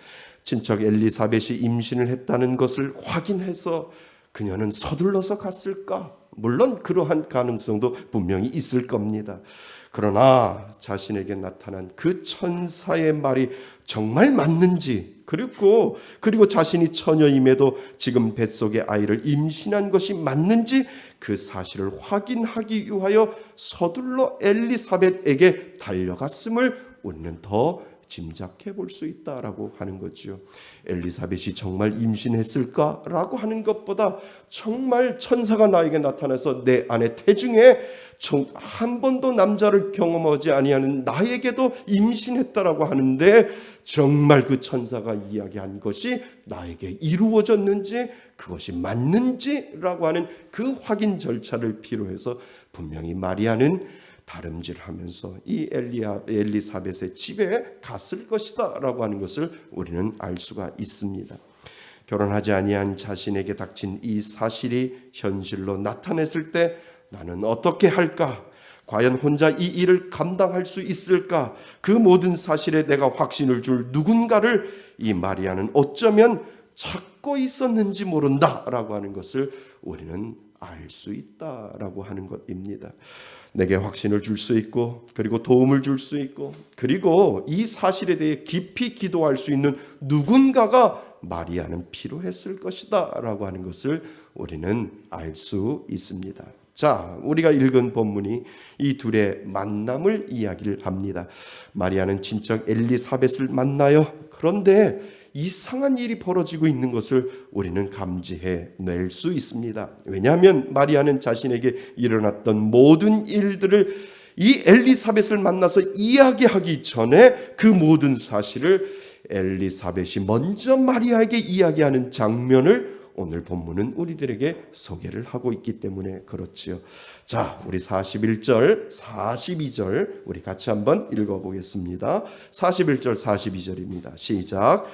친척 엘리사벳이 임신을 했다는 것을 확인해서 그녀는 서둘러서 갔을까? 물론 그러한 가능성도 분명히 있을 겁니다. 그러나 자신에게 나타난 그 천사의 말이 정말 맞는지, 그리고 자신이 처녀임에도 지금 뱃속의 아이를 임신한 것이 맞는지 그 사실을 확인하기 위하여 서둘러 엘리사벳에게 달려갔음을 우리는 더 짐작해 볼 수 있다라고 하는 거죠. 엘리사벳이 정말 임신했을까라고 하는 것보다 정말 천사가 나에게 나타나서 내 안에 태중에 한 번도 남자를 경험하지 아니하는 나에게도 임신했다라고 하는데 정말 그 천사가 이야기한 것이 나에게 이루어졌는지 그것이 맞는지라고 하는 그 확인 절차를 필요해서 분명히 마리아는 다름질하면서 이 엘리사벳의 집에 갔을 것이다 라고 하는 것을 우리는 알 수가 있습니다. 결혼하지 아니한 자신에게 닥친 이 사실이 현실로 나타났을 때 나는 어떻게 할까? 과연 혼자 이 일을 감당할 수 있을까? 그 모든 사실에 내가 확신을 줄 누군가를 이 마리아는 어쩌면 찾고 있었는지 모른다 라고 하는 것을 우리는 알 수 있다라고 하는 것입니다. 내게 확신을 줄 수 있고, 그리고 도움을 줄 수 있고, 그리고 이 사실에 대해 깊이 기도할 수 있는 누군가가 마리아는 필요했을 것이다 라고 하는 것을 우리는 알 수 있습니다. 자, 우리가 읽은 본문이 이 둘의 만남을 이야기를 합니다. 마리아는 친척 엘리사벳을 만나요. 그런데 이상한 일이 벌어지고 있는 것을 우리는 감지해 낼 수 있습니다. 왜냐하면 마리아는 자신에게 일어났던 모든 일들을 이 엘리사벳을 만나서 이야기하기 전에 그 모든 사실을 엘리사벳이 먼저 마리아에게 이야기하는 장면을 오늘 본문은 우리들에게 소개를 하고 있기 때문에 그렇지요. 자, 우리 41절, 42절 우리 같이 한번 읽어보겠습니다. 41절, 42절입니다. 시작.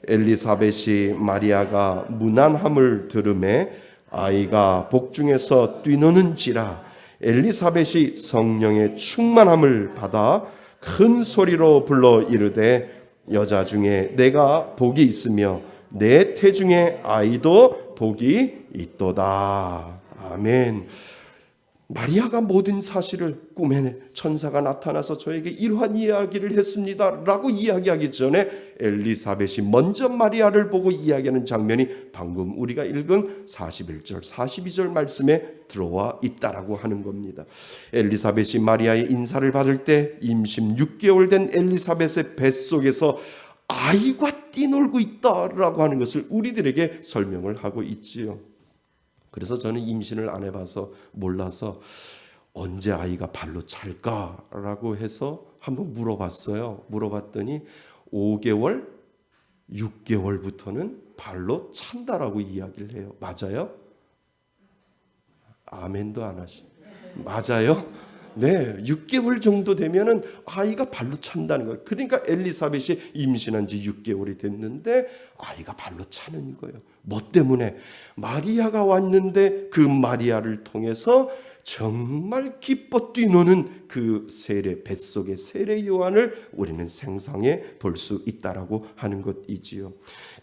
엘리사벳이 마리아가 무난함을 들음에 아이가 복중에서 뛰노는지라 엘리사벳이 성령의 충만함을 받아 큰 소리로 불러 이르되 여자 중에 내가 복이 있으며 내 태중에 아이도 복이 있도다. 아멘. 마리아가 모든 사실을 꿈에 천사가 나타나서 저에게 이러한 이야기를 했습니다 라고 이야기하기 전에 엘리사벳이 먼저 마리아를 보고 이야기하는 장면이 방금 우리가 읽은 41절 42절 말씀에 들어와 있다라고 하는 겁니다. 엘리사벳이 마리아의 인사를 받을 때 임신 6개월 된 엘리사벳의 뱃속에서 아이가 뛰놀고 있다라고 하는 것을 우리들에게 설명을 하고 있지요. 그래서 저는 임신을 안 해봐서 몰라서 언제 아이가 발로 찰까라고 해서 한번 물어봤어요. 물어봤더니 5개월, 6개월부터는 발로 찬다라고 이야기를 해요. 맞아요? 아멘도 안 하시. 맞아요? 네, 6개월 정도 되면은 아이가 발로 찬다는 거예요. 그러니까 엘리사벳이 임신한 지 6개월이 됐는데 아이가 발로 차는 거예요. 뭐 때문에? 마리아가 왔는데 그 마리아를 통해서 정말 기뻐 뛰노는 그 세례, 뱃속의 세례 요한을 우리는 생상해 볼 수 있다라고 하는 것이지요.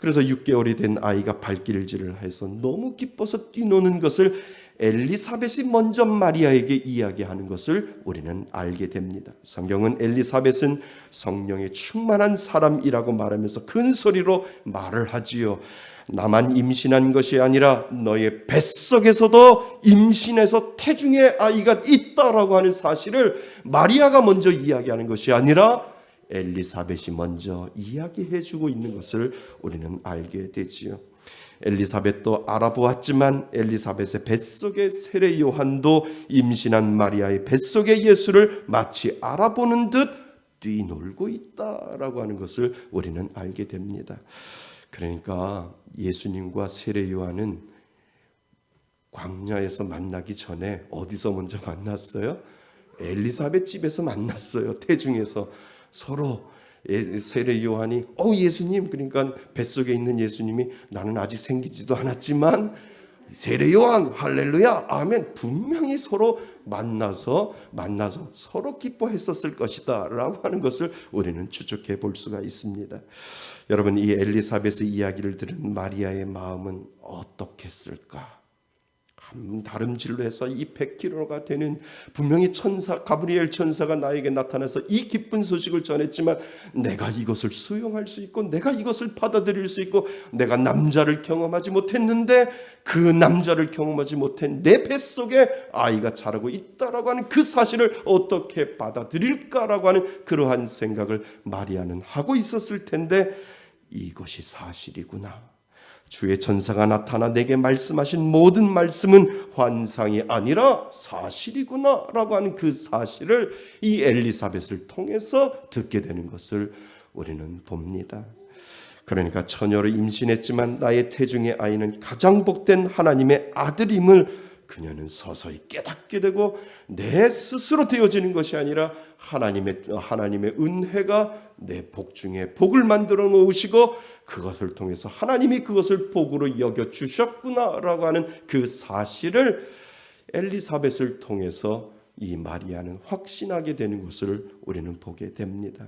그래서 6개월이 된 아이가 발길질을 해서 너무 기뻐서 뛰노는 것을 엘리사벳이 먼저 마리아에게 이야기하는 것을 우리는 알게 됩니다. 성경은 엘리사벳은 성령에 충만한 사람이라고 말하면서 큰 소리로 말을 하지요. 나만 임신한 것이 아니라 너의 뱃속에서도 임신해서 태중에 아이가 있다라고 하는 사실을 마리아가 먼저 이야기하는 것이 아니라 엘리사벳이 먼저 이야기해주고 있는 것을 우리는 알게 되지요. 엘리사벳도 알아보았지만 엘리사벳의 뱃속의 세례 요한도 임신한 마리아의 뱃속의 예수를 마치 알아보는 듯 뛰놀고 있다라고 하는 것을 우리는 알게 됩니다. 그러니까 예수님과 세례 요한은 광야에서 만나기 전에 어디서 먼저 만났어요? 엘리사벳 집에서 만났어요. 태중에서 서로 세례 요한이 예수님, 그러니까 뱃속에 있는 예수님이 나는 아직 생기지도 않았지만 세례 요한 할렐루야 아멘 분명히 서로 만나서 서로 기뻐했었을 것이다 라고 하는 것을 우리는 추측해 볼 수가 있습니다. 여러분, 이 엘리사벳의 이야기를 들은 마리아의 마음은 어떻겠을까? 다름질로 해서 이 100kg가 되는 분명히 천사 가브리엘 천사가 나에게 나타나서 이 기쁜 소식을 전했지만 내가 이것을 수용할 수 있고 내가 이것을 받아들일 수 있고 내가 남자를 경험하지 못했는데 그 남자를 경험하지 못한 내 뱃속에 아이가 자라고 있다라고 하는 그 사실을 어떻게 받아들일까라고 하는 그러한 생각을 마리아는 하고 있었을 텐데 이것이 사실이구나. 주의 천사가 나타나 내게 말씀하신 모든 말씀은 환상이 아니라 사실이구나 라고 하는 그 사실을 이 엘리사벳을 통해서 듣게 되는 것을 우리는 봅니다. 그러니까 처녀로 임신했지만 나의 태중의 아이는 가장 복된 하나님의 아들임을 그녀는 서서히 깨닫게 되고 내 스스로 되어지는 것이 아니라 하나님의 은혜가 내 복 중에 복을 만들어 놓으시고 그것을 통해서 하나님이 그것을 복으로 여겨 주셨구나라고 하는 그 사실을 엘리사벳을 통해서 이 마리아는 확신하게 되는 것을 우리는 보게 됩니다.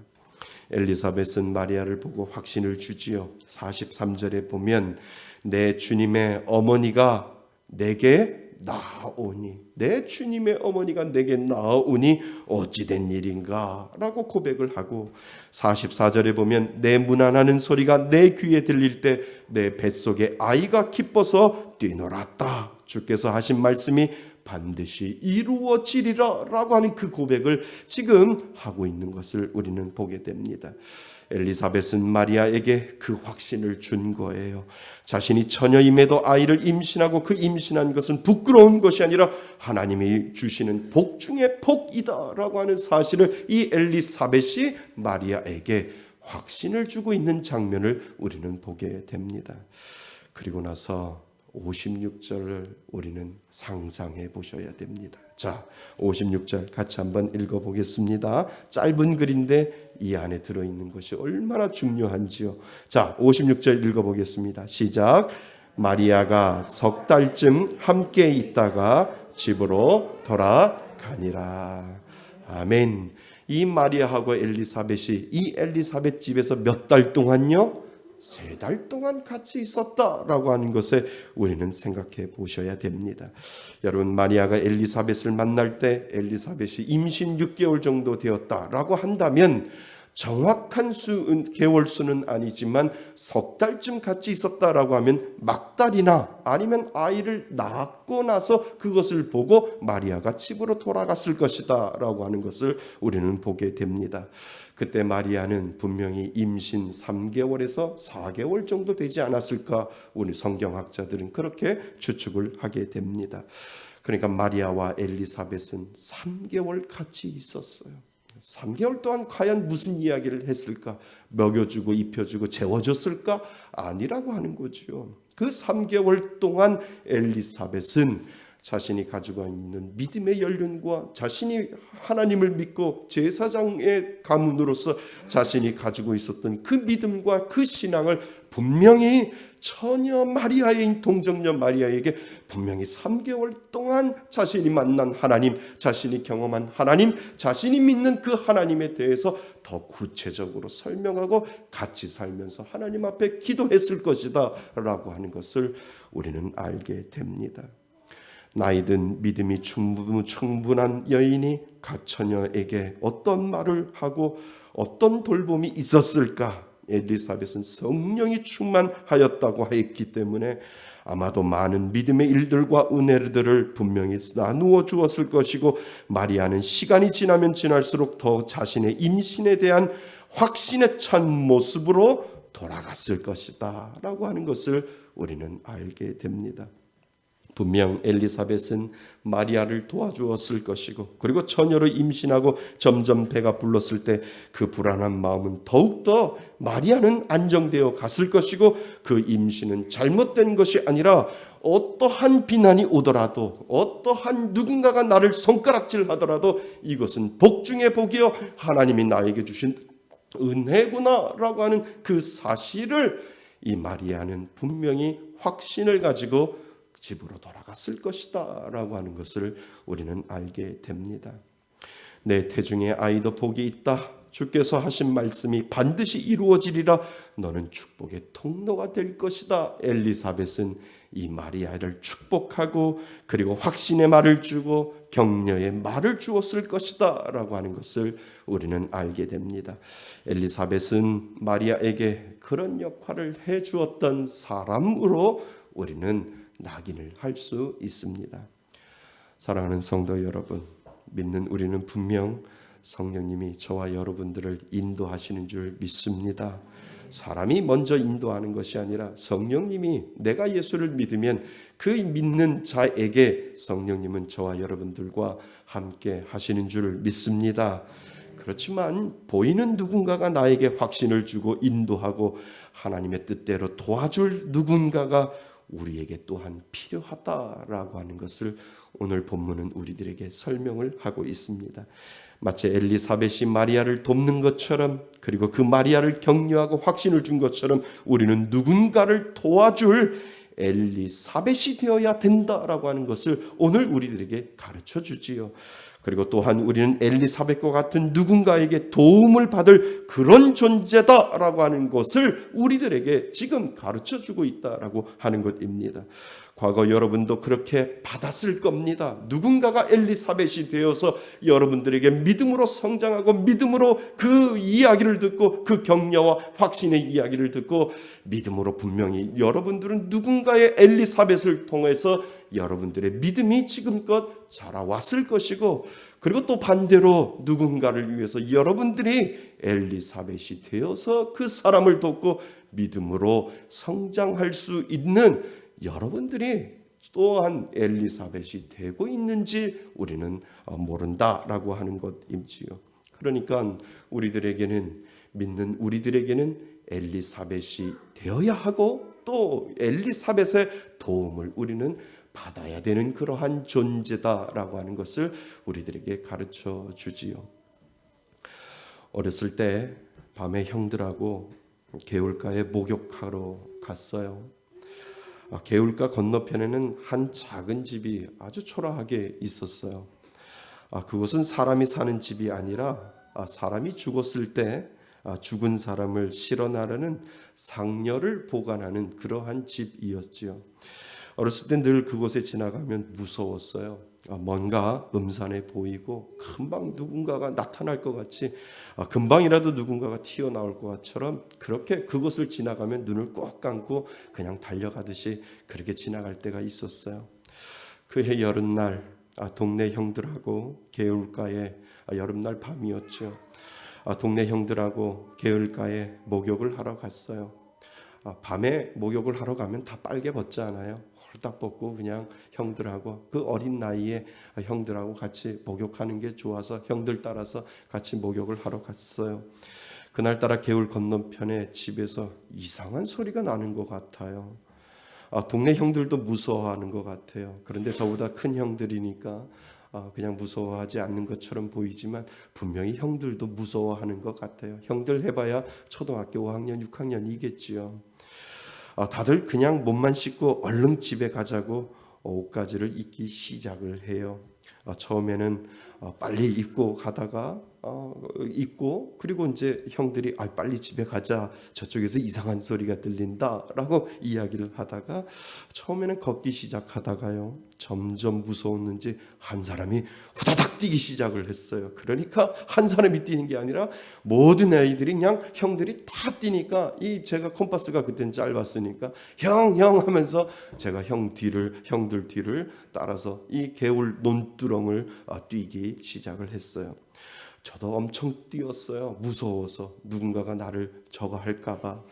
엘리사벳은 마리아를 보고 확신을 주지요. 43절에 보면 내 주님의 어머니가 내게 나오니 내 주님의 어머니가 내게 나오니 어찌된 일인가 라고 고백을 하고 44절에 보면 내 무난하는 소리가 내 귀에 들릴 때 내 뱃속에 아이가 기뻐서 뛰놀았다. 주께서 하신 말씀이 반드시 이루어지리라 라고 하는 그 고백을 지금 하고 있는 것을 우리는 보게 됩니다. 엘리사벳은 마리아에게 그 확신을 준 거예요. 자신이 처녀임에도 아이를 임신하고 그 임신한 것은 부끄러운 것이 아니라 하나님이 주시는 복 중에 복이다라고 하는 사실을 이 엘리사벳이 마리아에게 확신을 주고 있는 장면을 우리는 보게 됩니다. 그리고 나서 56절을 우리는 상상해 보셔야 됩니다. 자, 56절 같이 한번 읽어보겠습니다. 짧은 글인데 이 안에 들어있는 것이 얼마나 중요한지요. 자, 56절 읽어보겠습니다. 시작. 마리아가 석 달쯤 함께 있다가 집으로 돌아가니라. 아멘. 이 마리아하고 엘리사벳이 이 엘리사벳 집에서 몇 달 동안요? 3달 동안 같이 있었다라고 하는 것에 우리는 생각해 보셔야 됩니다. 여러분, 마리아가 엘리사벳을 만날 때 엘리사벳이 임신 6개월 정도 되었다라고 한다면 정확한 개월 수는 아니지만 석 달쯤 같이 있었다라고 하면 막달이나 아니면 아이를 낳고 나서 그것을 보고 마리아가 집으로 돌아갔을 것이다 라고 하는 것을 우리는 보게 됩니다. 그때 마리아는 분명히 임신 3개월에서 4개월 정도 되지 않았을까, 우리 성경학자들은 그렇게 추측을 하게 됩니다. 그러니까 마리아와 엘리사벳은 3개월 같이 있었어요. 3개월 동안 과연 무슨 이야기를 했을까? 먹여주고 입혀주고 재워줬을까? 아니라고 하는 거죠. 그 3개월 동안 엘리사벳은 자신이 가지고 있는 믿음의 연륜과 자신이 하나님을 믿고 제사장의 가문으로서 자신이 가지고 있었던 그 믿음과 그 신앙을 분명히 처녀 마리아인 동정녀 마리아에게 분명히 3개월 동안 자신이 만난 하나님, 자신이 경험한 하나님, 자신이 믿는 그 하나님에 대해서 더 구체적으로 설명하고 같이 살면서 하나님 앞에 기도했을 것이다 라고 하는 것을 우리는 알게 됩니다. 나이든 믿음이 충분한 여인이 가처녀에게 어떤 말을 하고 어떤 돌봄이 있었을까? 엘리사벳은 성령이 충만하였다고 했기 때문에 아마도 많은 믿음의 일들과 은혜들을 분명히 나누어 주었을 것이고, 마리아는 시간이 지나면 지날수록 더 자신의 임신에 대한 확신에 찬 모습으로 돌아갔을 것이다 라고 하는 것을 우리는 알게 됩니다. 분명 엘리사벳은 마리아를 도와주었을 것이고, 그리고 처녀로 임신하고 점점 배가 불렀을 때 그 불안한 마음은 더욱더 마리아는 안정되어 갔을 것이고, 그 임신은 잘못된 것이 아니라 어떠한 비난이 오더라도, 어떠한 누군가가 나를 손가락질하더라도 이것은 복 중의 복이요 하나님이 나에게 주신 은혜구나 라고 하는 그 사실을 이 마리아는 분명히 확신을 가지고 집으로 돌아갔을 것이다 라고 하는 것을 우리는 알게 됩니다. 내 태중에 아이도 복이 있다. 주께서 하신 말씀이 반드시 이루어지리라. 너는 축복의 통로가 될 것이다. 엘리사벳은 이 마리아를 축복하고 그리고 확신의 말을 주고 격려의 말을 주었을 것이다 라고 하는 것을 우리는 알게 됩니다. 엘리사벳은 마리아에게 그런 역할을 해주었던 사람으로 우리는 낙인을 할 수 있습니다. 사랑하는 성도 여러분, 믿는 우리는 분명 성령님이 저와 여러분들을 인도하시는 줄 믿습니다. 사람이 먼저 인도하는 것이 아니라 성령님이, 내가 예수를 믿으면 그 믿는 자에게 성령님은 저와 여러분들과 함께 하시는 줄 믿습니다. 그렇지만 보이는 누군가가 나에게 확신을 주고 인도하고 하나님의 뜻대로 도와줄 누군가가 우리에게 또한 필요하다라고 하는 것을 오늘 본문은 우리들에게 설명을 하고 있습니다. 마치 엘리사벳이 마리아를 돕는 것처럼, 그리고 그 마리아를 격려하고 확신을 준 것처럼 우리는 누군가를 도와줄 엘리사벳이 되어야 된다라고 하는 것을 오늘 우리들에게 가르쳐 주지요. 그리고 또한 우리는 엘리사벳과 같은 누군가에게 도움을 받을 그런 존재다라고 하는 것을 우리들에게 지금 가르쳐주고 있다라고 하는 것입니다. 과거 여러분도 그렇게 받았을 겁니다. 누군가가 엘리사벳이 되어서 여러분들에게 믿음으로 성장하고 믿음으로 그 이야기를 듣고 그 격려와 확신의 이야기를 듣고 믿음으로 분명히 여러분들은 누군가의 엘리사벳을 통해서 여러분들의 믿음이 지금껏 자라왔을 것이고, 그리고 또 반대로 누군가를 위해서 여러분들이 엘리사벳이 되어서 그 사람을 돕고 믿음으로 성장할 수 있는 여러분들이 또한 엘리사벳이 되고 있는지 우리는 모른다라고 하는 것이지요. 그러니까 우리들에게는, 믿는 우리들에게는 엘리사벳이 되어야 하고 또 엘리사벳의 도움을 우리는 받아야 되는 그러한 존재다라고 하는 것을 우리들에게 가르쳐 주지요. 어렸을 때 밤에 형들하고 개울가에 목욕하러 갔어요. 개울가 건너편에는 한 작은 집이 아주 초라하게 있었어요. 그것은 사람이 사는 집이 아니라 사람이 죽었을 때 죽은 사람을 실어 나르는 상녀를 보관하는 그러한 집이었지요. 어렸을 때 늘 그곳에 지나가면 무서웠어요. 뭔가 음산해 보이고 금방 누군가가 나타날 것 같이, 금방이라도 누군가가 튀어나올 것처럼 그렇게 그곳을 지나가면 눈을 꼭 감고 그냥 달려가듯이 그렇게 지나갈 때가 있었어요. 그해 여름날 동네 형들하고 개울가에, 여름날 밤이었죠. 동네 형들하고 개울가에 목욕을 하러 갔어요. 밤에 목욕을 하러 가면 다 빨개 벗잖아요. 홀딱 벗고 그냥 형들하고, 그 어린 나이에 형들하고 같이 목욕하는 게 좋아서 형들 따라서 같이 목욕을 하러 갔어요. 그날따라 개울 건너편에 집에서 이상한 소리가 나는 것 같아요. 동네 형들도 무서워하는 것 같아요. 그런데 저보다 큰 형들이니까 그냥 무서워하지 않는 것처럼 보이지만 분명히 형들도 무서워하는 것 같아요. 형들 해봐야 초등학교 5학년, 6학년이겠지요. 다들 그냥 몸만 씻고 얼른 집에 가자고 옷가지를 입기 시작을 해요. 처음에는 빨리 입고 가다가 입고, 그리고 이제 형들이 빨리 집에 가자, 저쪽에서 이상한 소리가 들린다라고 이야기를 하다가 처음에는 걷기 시작하다가요, 점점 무서웠는지 한 사람이 후다닥 뛰기 시작을 했어요. 그러니까 한 사람이 뛰는 게 아니라 모든 아이들이, 그냥 형들이 다 뛰니까, 제가 콤파스가 그때는 짧았으니까 형 하면서 제가 형들 뒤를 따라서 이 개울 논두렁을 뛰기 시작을 했어요. 저도 엄청 뛰었어요. 무서워서 누군가가 나를 저거 할까봐.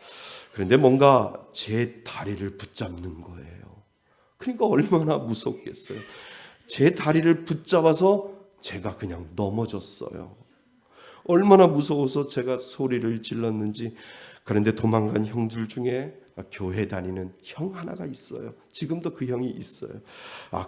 그런데 뭔가 제 다리를 붙잡는 거예요. 그러니까 얼마나 무섭겠어요. 제 다리를 붙잡아서 제가 그냥 넘어졌어요. 얼마나 무서워서 제가 소리를 질렀는지. 그런데 도망간 형들 중에 교회 다니는 형 하나가 있어요. 지금도 그 형이 있어요.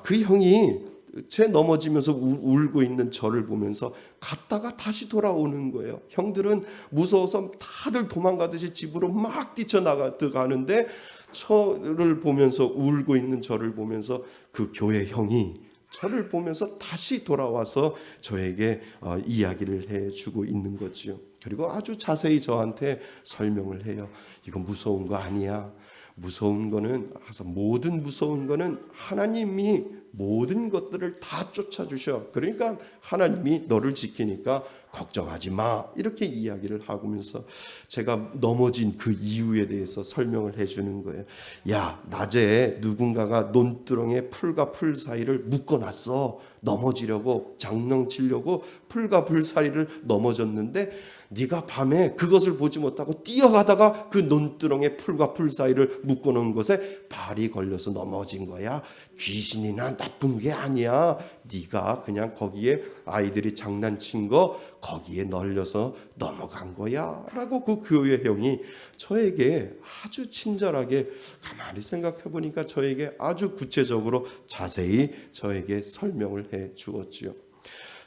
그 형이 제 넘어지면서 울고 있는 저를 보면서 갔다가 다시 돌아오는 거예요. 형들은 무서워서 다들 도망가듯이 집으로 막 뛰쳐나가는데, 저를 보면서, 울고 있는 저를 보면서 그 교회 형이 저를 보면서 다시 돌아와서 저에게 이야기를 해주고 있는 거죠. 그리고 아주 자세히 저한테 설명을 해요. 이거 무서운 거 아니야. 무서운 거는, 모든 무서운 거는 하나님이 모든 것들을 다 쫓아주셔. 그러니까 하나님이 너를 지키니까 걱정하지 마. 이렇게 이야기를 하면서 제가 넘어진 그 이유에 대해서 설명을 해주는 거예요. 야, 낮에 누군가가 논두렁에 풀과 풀 사이를 묶어놨어. 넘어지려고, 장롱 치려고 풀과 풀 사이를 넘어졌는데 네가 밤에 그것을 보지 못하고 뛰어가다가 그 논두렁에 풀과 풀 사이를 묶어놓은 것에 발이 걸려서 넘어진 거야. 귀신이나 나쁜 게 아니야. 네가 그냥 거기에 아이들이 장난친 거 거기에 널려서 넘어간 거야 라고 그 교회 형이 저에게 아주 친절하게, 가만히 생각해 보니까 저에게 아주 구체적으로 자세히 저에게 설명을 해 주었지요.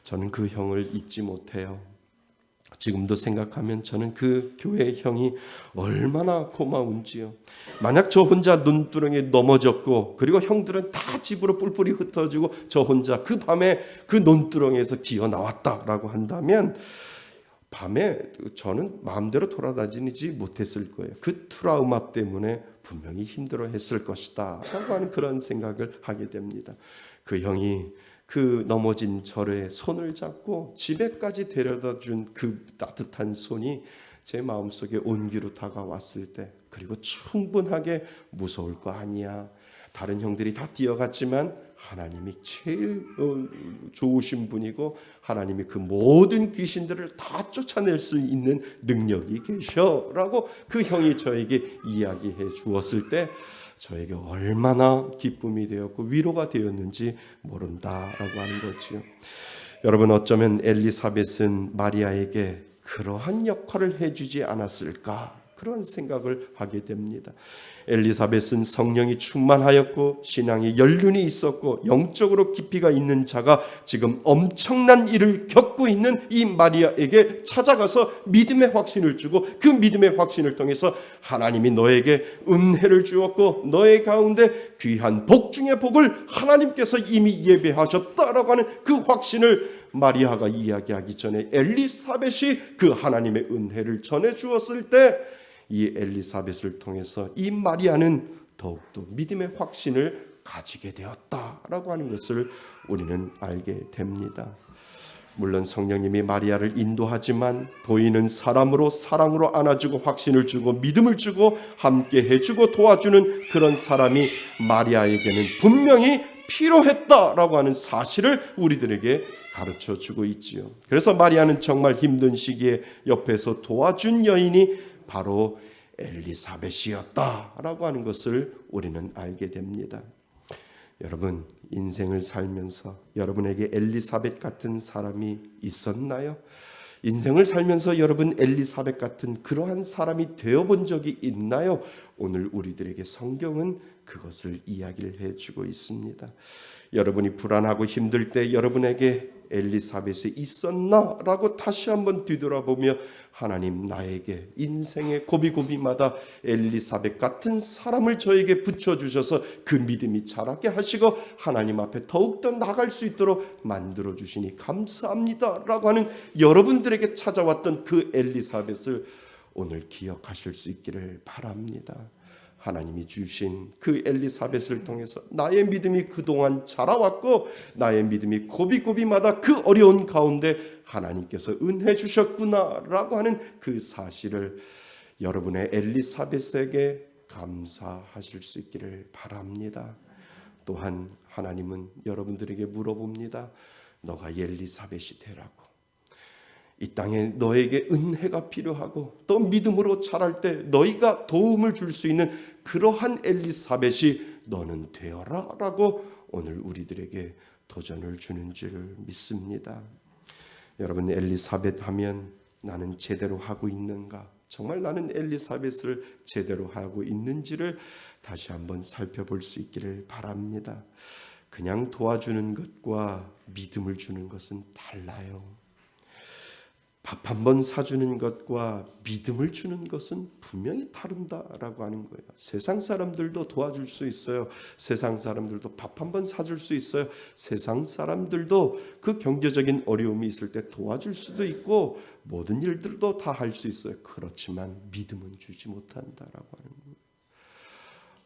저는 그 형을 잊지 못해요. 지금도 생각하면 저는 그 교회 형이 얼마나 고마운지요. 만약 저 혼자 논두렁에 넘어졌고, 그리고 형들은 다 집으로 뿔뿔이 흩어지고 저 혼자 그 밤에 그 논두렁에서 기어 나왔다라고 한다면 밤에 저는 마음대로 돌아다니지 못했을 거예요. 그 트라우마 때문에 분명히 힘들어했을 것이다 라고 하는 그런 생각을 하게 됩니다. 그 형이 그 넘어진 저의 손을 잡고 집에까지 데려다 준 그 따뜻한 손이 제 마음속에 온기로 다가왔을 때, 그리고 충분하게 무서울 거 아니야. 다른 형들이 다 뛰어갔지만 하나님이 제일 좋으신 분이고 하나님이 그 모든 귀신들을 다 쫓아낼 수 있는 능력이 계셔라고 그 형이 저에게 이야기해 주었을 때 저에게 얼마나 기쁨이 되었고 위로가 되었는지 모른다라고 하는 거죠. 여러분, 어쩌면 엘리사벳은 마리아에게 그러한 역할을 해주지 않았을까, 그런 생각을 하게 됩니다. 엘리사벳은 성령이 충만하였고 신앙에 연륜이 있었고 영적으로 깊이가 있는 자가 지금 엄청난 일을 겪고 있는 이 마리아에게 찾아가서 믿음의 확신을 주고, 그 믿음의 확신을 통해서 하나님이 너에게 은혜를 주었고 너의 가운데 귀한 복 중의 복을 하나님께서 이미 예배하셨다라고 하는 그 확신을 마리아가 이야기하기 전에 엘리사벳이 그 하나님의 은혜를 전해 주었을 때 이 엘리사벳을 통해서 이 마리아는 더욱더 믿음의 확신을 가지게 되었다라고 하는 것을 우리는 알게 됩니다. 물론 성령님이 마리아를 인도하지만 보이는 사람으로 사랑으로 안아주고 확신을 주고 믿음을 주고 함께 해주고 도와주는 그런 사람이 마리아에게는 분명히 필요했다라고 하는 사실을 우리들에게 가르쳐 주고 있지요. 그래서 마리아는 정말 힘든 시기에 옆에서 도와준 여인이 바로 엘리사벳이었다라고 하는 것을 우리는 알게 됩니다. 여러분, 인생을 살면서 여러분에게 엘리사벳 같은 사람이 있었나요? 인생을 살면서 여러분 엘리사벳 같은 그러한 사람이 되어본 적이 있나요? 오늘 우리들에게 성경은 그것을 이야기를 해주고 있습니다. 여러분이 불안하고 힘들 때 여러분에게 엘리사벳이 있었나? 라고 다시 한번 뒤돌아보며 하나님 나에게 인생의 고비고비마다 엘리사벳 같은 사람을 저에게 붙여주셔서 그 믿음이 자라게 하시고 하나님 앞에 더욱더 나갈 수 있도록 만들어주시니 감사합니다 라고 하는 여러분들에게 찾아왔던 그 엘리사벳을 오늘 기억하실 수 있기를 바랍니다. 하나님이 주신 그 엘리사벳을 통해서 나의 믿음이 그동안 자라왔고 나의 믿음이 고비고비마다 그 어려운 가운데 하나님께서 은혜 주셨구나라고 하는 그 사실을 여러분의 엘리사벳에게 감사하실 수 있기를 바랍니다. 또한 하나님은 여러분들에게 물어봅니다. 너가 엘리사벳이 되라고. 이 땅에 너에게 은혜가 필요하고 또 믿음으로 자랄 때 너희가 도움을 줄 수 있는 그러한 엘리사벳이 너는 되어라 라고 오늘 우리들에게 도전을 주는 줄 믿습니다. 여러분, 엘리사벳 하면 나는 제대로 하고 있는가? 정말 나는 엘리사벳을 제대로 하고 있는지를 다시 한번 살펴볼 수 있기를 바랍니다. 그냥 도와주는 것과 믿음을 주는 것은 달라요. 밥 한 번 사주는 것과 믿음을 주는 것은 분명히 다른다라고 하는 거예요. 세상 사람들도 도와줄 수 있어요. 세상 사람들도 밥 한 번 사줄 수 있어요. 세상 사람들도 그 경제적인 어려움이 있을 때 도와줄 수도 있고 모든 일들도 다 할 수 있어요. 그렇지만 믿음은 주지 못한다라고 하는 거예요.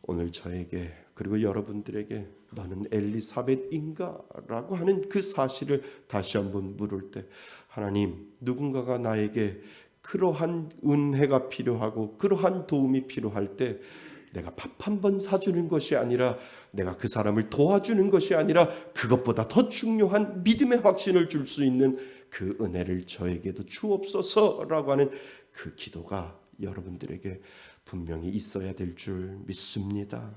오늘 저에게 그리고 여러분들에게 너는 엘리사벳인가? 라고 하는 그 사실을 다시 한번 물을 때 하나님, 누군가가 나에게 그러한 은혜가 필요하고 그러한 도움이 필요할 때 내가 밥 한 번 사주는 것이 아니라 내가 그 사람을 도와주는 것이 아니라 그것보다 더 중요한 믿음의 확신을 줄 수 있는 그 은혜를 저에게도 주옵소서라고 하는 그 기도가 여러분들에게 분명히 있어야 될 줄 믿습니다.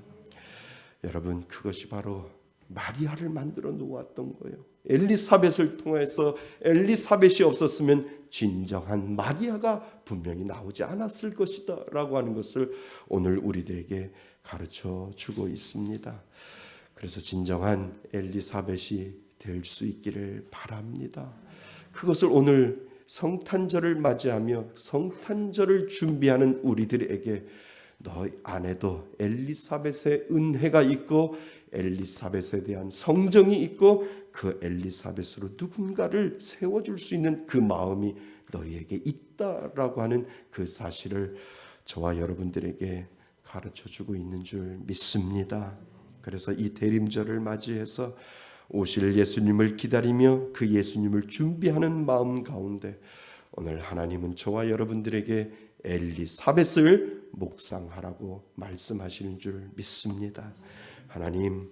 여러분, 그것이 바로 마리아를 만들어 놓았던 거예요. 엘리사벳을 통해서 엘리사벳이 없었으면 진정한 마리아가 분명히 나오지 않았을 것이다 라고 하는 것을 오늘 우리들에게 가르쳐 주고 있습니다. 그래서 진정한 엘리사벳이 될 수 있기를 바랍니다. 그것을 오늘 성탄절을 맞이하며 성탄절을 준비하는 우리들에게 너 안에도 엘리사벳의 은혜가 있고 엘리사벳에 대한 성정이 있고 그 엘리사벳으로 누군가를 세워줄 수 있는 그 마음이 너희에게 있다라고 하는 그 사실을 저와 여러분들에게 가르쳐주고 있는 줄 믿습니다. 그래서 이 대림절을 맞이해서 오실 예수님을 기다리며 그 예수님을 준비하는 마음 가운데 오늘 하나님은 저와 여러분들에게 엘리사벳을 묵상하라고 말씀하시는 줄 믿습니다. 하나님,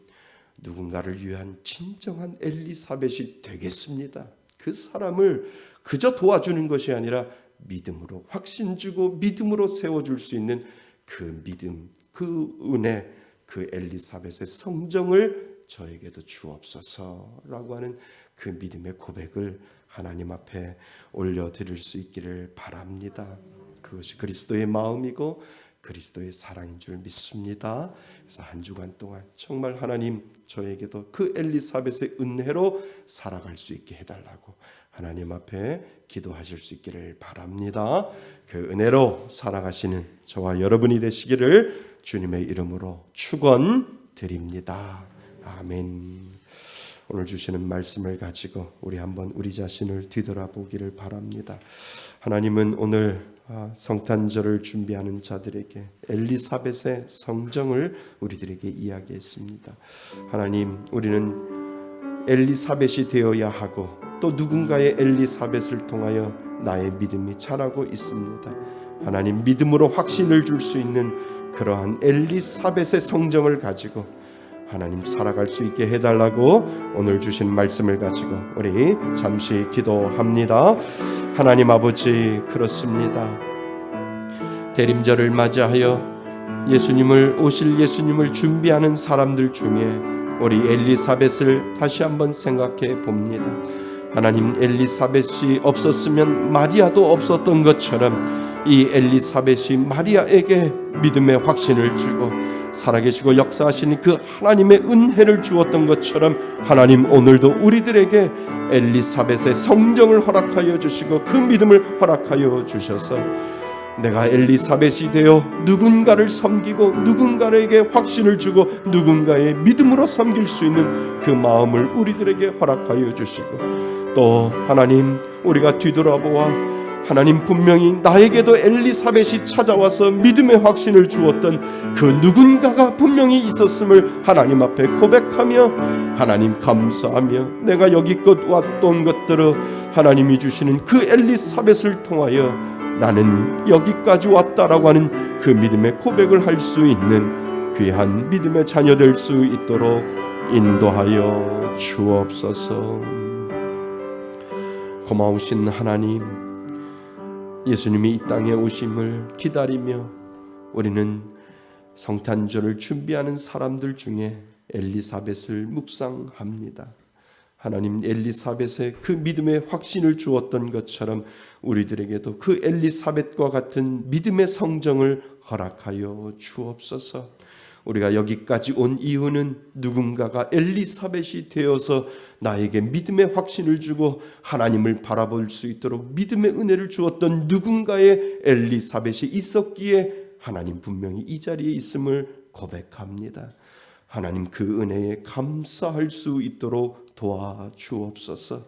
누군가를 위한 진정한 엘리사벳이 되겠습니다. 그 사람을 그저 도와주는 것이 아니라 믿음으로 확신 주고 믿음으로 세워줄 수 있는 그 믿음, 그 은혜, 그 엘리사벳의 성정을 저에게도 주옵소서라고 하는 그 믿음의 고백을 하나님 앞에 올려드릴 수 있기를 바랍니다. 그것이 그리스도의 마음이고 그리스도의 사랑인 줄 믿습니다. 그래서 한 주간 동안 정말 하나님 저에게도 그 엘리사벳의 은혜로 살아갈 수 있게 해달라고 하나님 앞에 기도하실 수 있기를 바랍니다. 그 은혜로 살아가시는 저와 여러분이 되시기를 주님의 이름으로 축원드립니다. 아멘. 오늘 주시는 말씀을 가지고 우리 한번 우리 자신을 뒤돌아보기를 바랍니다. 하나님은 오늘 성탄절을 준비하는 자들에게 엘리사벳의 성정을 우리들에게 이야기했습니다. 하나님, 우리는 엘리사벳이 되어야 하고 또 누군가의 엘리사벳을 통하여 나의 믿음이 자라고 있습니다. 하나님, 믿음으로 확신을 줄 수 있는 그러한 엘리사벳의 성정을 가지고 하나님 살아갈 수 있게 해달라고 오늘 주신 말씀을 가지고 우리 잠시 기도합니다. 하나님 아버지, 그렇습니다. 대림절을 맞이하여 오실 예수님을 준비하는 사람들 중에 우리 엘리사벳을 다시 한번 생각해 봅니다. 하나님, 엘리사벳이 없었으면 마리아도 없었던 것처럼 이 엘리사벳이 마리아에게 믿음의 확신을 주고 살아계시고 역사하시는 그 하나님의 은혜를 주었던 것처럼 하나님, 오늘도 우리들에게 엘리사벳의 성정을 허락하여 주시고 그 믿음을 허락하여 주셔서 내가 엘리사벳이 되어 누군가를 섬기고 누군가에게 확신을 주고 누군가의 믿음으로 섬길 수 있는 그 마음을 우리들에게 허락하여 주시고, 또 하나님, 우리가 뒤돌아보아 하나님, 분명히 나에게도 엘리사벳이 찾아와서 믿음의 확신을 주었던 그 누군가가 분명히 있었음을 하나님 앞에 고백하며 하나님 감사하며 내가 여기껏 왔던 것들을 하나님이 주시는 그 엘리사벳을 통하여 나는 여기까지 왔다라고 하는 그 믿음의 고백을 할 수 있는 귀한 믿음의 자녀 될 수 있도록 인도하여 주옵소서. 고마우신 하나님, 예수님이 이 땅에 오심을 기다리며 우리는 성탄절을 준비하는 사람들 중에 엘리사벳을 묵상합니다. 하나님, 엘리사벳의 그 믿음의 확신을 주었던 것처럼 우리들에게도 그 엘리사벳과 같은 믿음의 성정을 허락하여 주옵소서. 우리가 여기까지 온 이유는 누군가가 엘리사벳이 되어서 나에게 믿음의 확신을 주고 하나님을 바라볼 수 있도록 믿음의 은혜를 주었던 누군가의 엘리사벳이 있었기에 하나님 분명히 이 자리에 있음을 고백합니다. 하나님, 그 은혜에 감사할 수 있도록 도와주옵소서.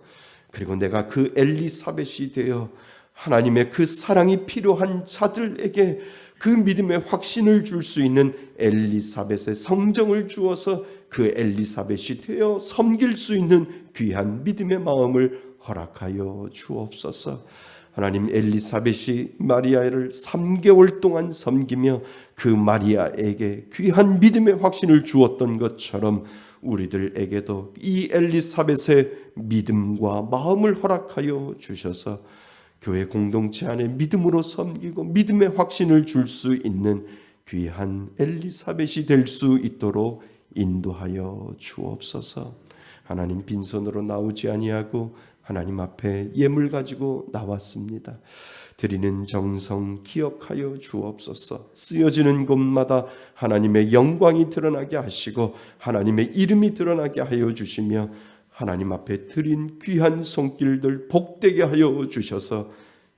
그리고 내가 그 엘리사벳이 되어 하나님의 그 사랑이 필요한 자들에게 그 믿음의 확신을 줄 수 있는 엘리사벳의 성정을 주어서 그 엘리사벳이 되어 섬길 수 있는 귀한 믿음의 마음을 허락하여 주옵소서. 하나님, 엘리사벳이 마리아를 3개월 동안 섬기며 그 마리아에게 귀한 믿음의 확신을 주었던 것처럼 우리들에게도 이 엘리사벳의 믿음과 마음을 허락하여 주셔서 교회 공동체 안에 믿음으로 섬기고 믿음의 확신을 줄 수 있는 귀한 엘리사벳이 될 수 있도록 인도하여 주옵소서. 하나님, 빈손으로 나오지 아니하고 하나님 앞에 예물 가지고 나왔습니다. 드리는 정성 기억하여 주옵소서. 쓰여지는 곳마다 하나님의 영광이 드러나게 하시고 하나님의 이름이 드러나게 하여 주시며 하나님 앞에 드린 귀한 손길들 복되게 하여 주셔서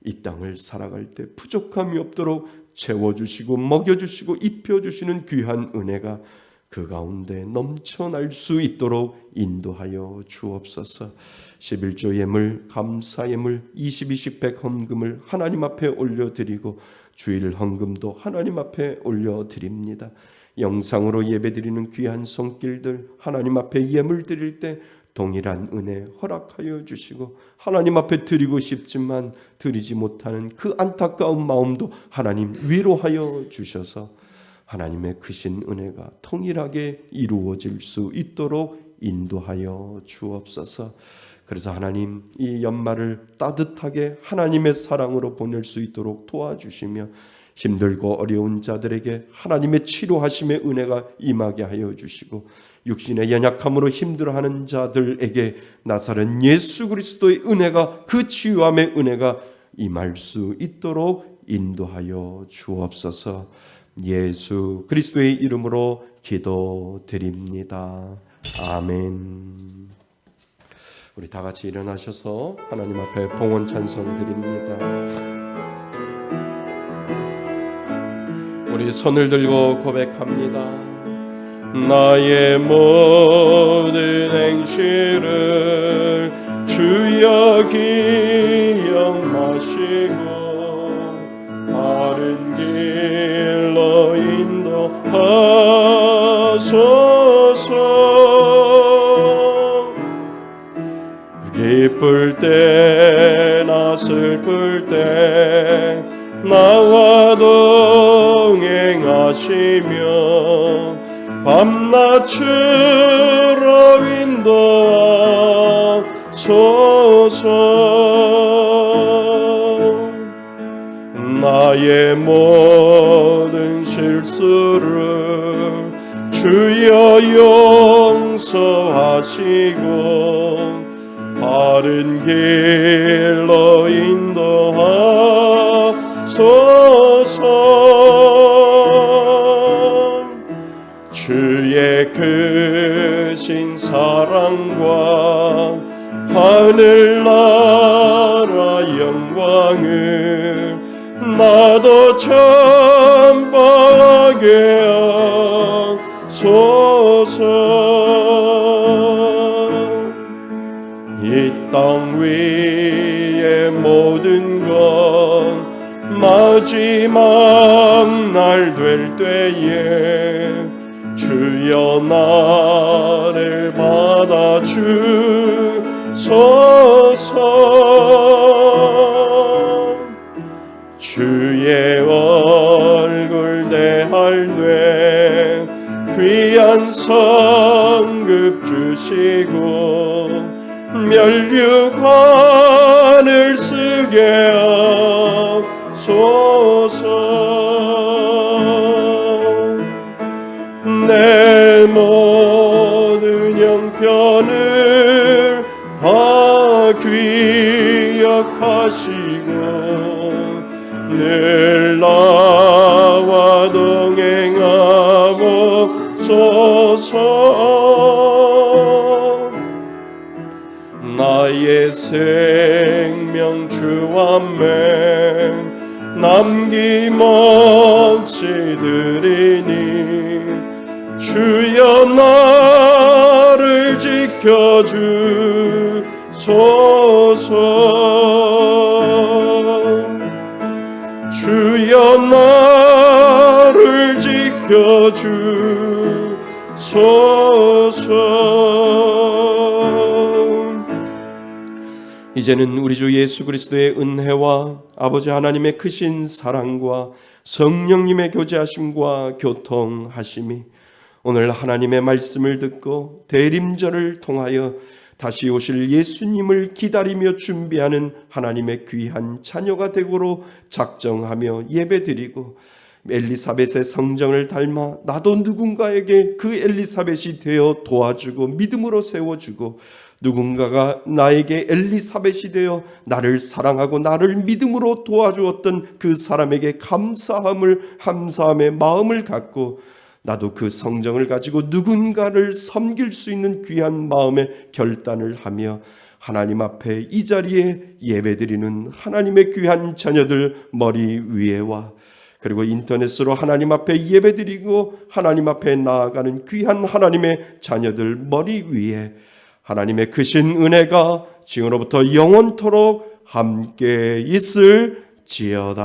이 땅을 살아갈 때 부족함이 없도록 채워주시고 먹여주시고 입혀주시는 귀한 은혜가 그 가운데 넘쳐날 수 있도록 인도하여 주옵소서. 11조 예물, 감사 예물, 22, 10백 헌금을 하나님 앞에 올려드리고 주일 헌금도 하나님 앞에 올려드립니다. 영상으로 예배드리는 귀한 손길들 하나님 앞에 예물 드릴 때 동일한 은혜 허락하여 주시고 하나님 앞에 드리고 싶지만 드리지 못하는 그 안타까운 마음도 하나님 위로하여 주셔서 하나님의 크신 은혜가 통일하게 이루어질 수 있도록 인도하여 주옵소서. 그래서 하나님, 이 연말을 따뜻하게 하나님의 사랑으로 보낼 수 있도록 도와주시며 힘들고 어려운 자들에게 하나님의 치료하심의 은혜가 임하게 하여 주시고 육신의 연약함으로 힘들어하는 자들에게 나사렛 예수 그리스도의 은혜가, 그 치유함의 은혜가 임할 수 있도록 인도하여 주옵소서. 예수 그리스도의 이름으로 기도드립니다. 아멘. 우리 다 같이 일어나셔서 하나님 앞에 봉헌 찬송 드립니다. 우리 손을 들고 고백합니다. 나의 모든 행실을 주여 기억하시고 바른 길로 인도하소서. 기쁠 때나 슬플 때 나와 동행하시며 밤낮으로 인도하소서. 나의 모든 실수를 주여 용서하시고 바른 길로 인도하소서. 주의 크신 사랑과 하늘나라 영광을 나도 전파하게 하소서. 이 땅 위의 모든 건 마지막 날 될 때에 주여 나를 받아주소서. 주의 얼굴 대할 때 귀한 성급 주시고 면류관을 쓰게 하소서. 내 모든 형편을 다 기억하시고 늘 나와 동행하옵소서. 나의 생명 주 앞에 남김없이 드리니 주여 나를 지켜주소서. 주여 나를 지켜주소서. 이제는 우리 주 예수 그리스도의 은혜와 아버지 하나님의 크신 사랑과 성령님의 교제하심과 교통하심이 오늘 하나님의 말씀을 듣고 대림절을 통하여 다시 오실 예수님을 기다리며 준비하는 하나님의 귀한 자녀가 되고로 작정하며 예배드리고 엘리사벳의 성정을 닮아 나도 누군가에게 그 엘리사벳이 되어 도와주고 믿음으로 세워주고 누군가가 나에게 엘리사벳이 되어 나를 사랑하고 나를 믿음으로 도와주었던 그 사람에게 감사함의 마음을 갖고 나도 그 성정을 가지고 누군가를 섬길 수 있는 귀한 마음의 결단을 하며 하나님 앞에 이 자리에 예배드리는 하나님의 귀한 자녀들 머리 위에와 그리고 인터넷으로 하나님 앞에 예배드리고 하나님 앞에 나아가는 귀한 하나님의 자녀들 머리 위에 하나님의 크신 은혜가 지금으로부터 영원토록 함께 있을지어다.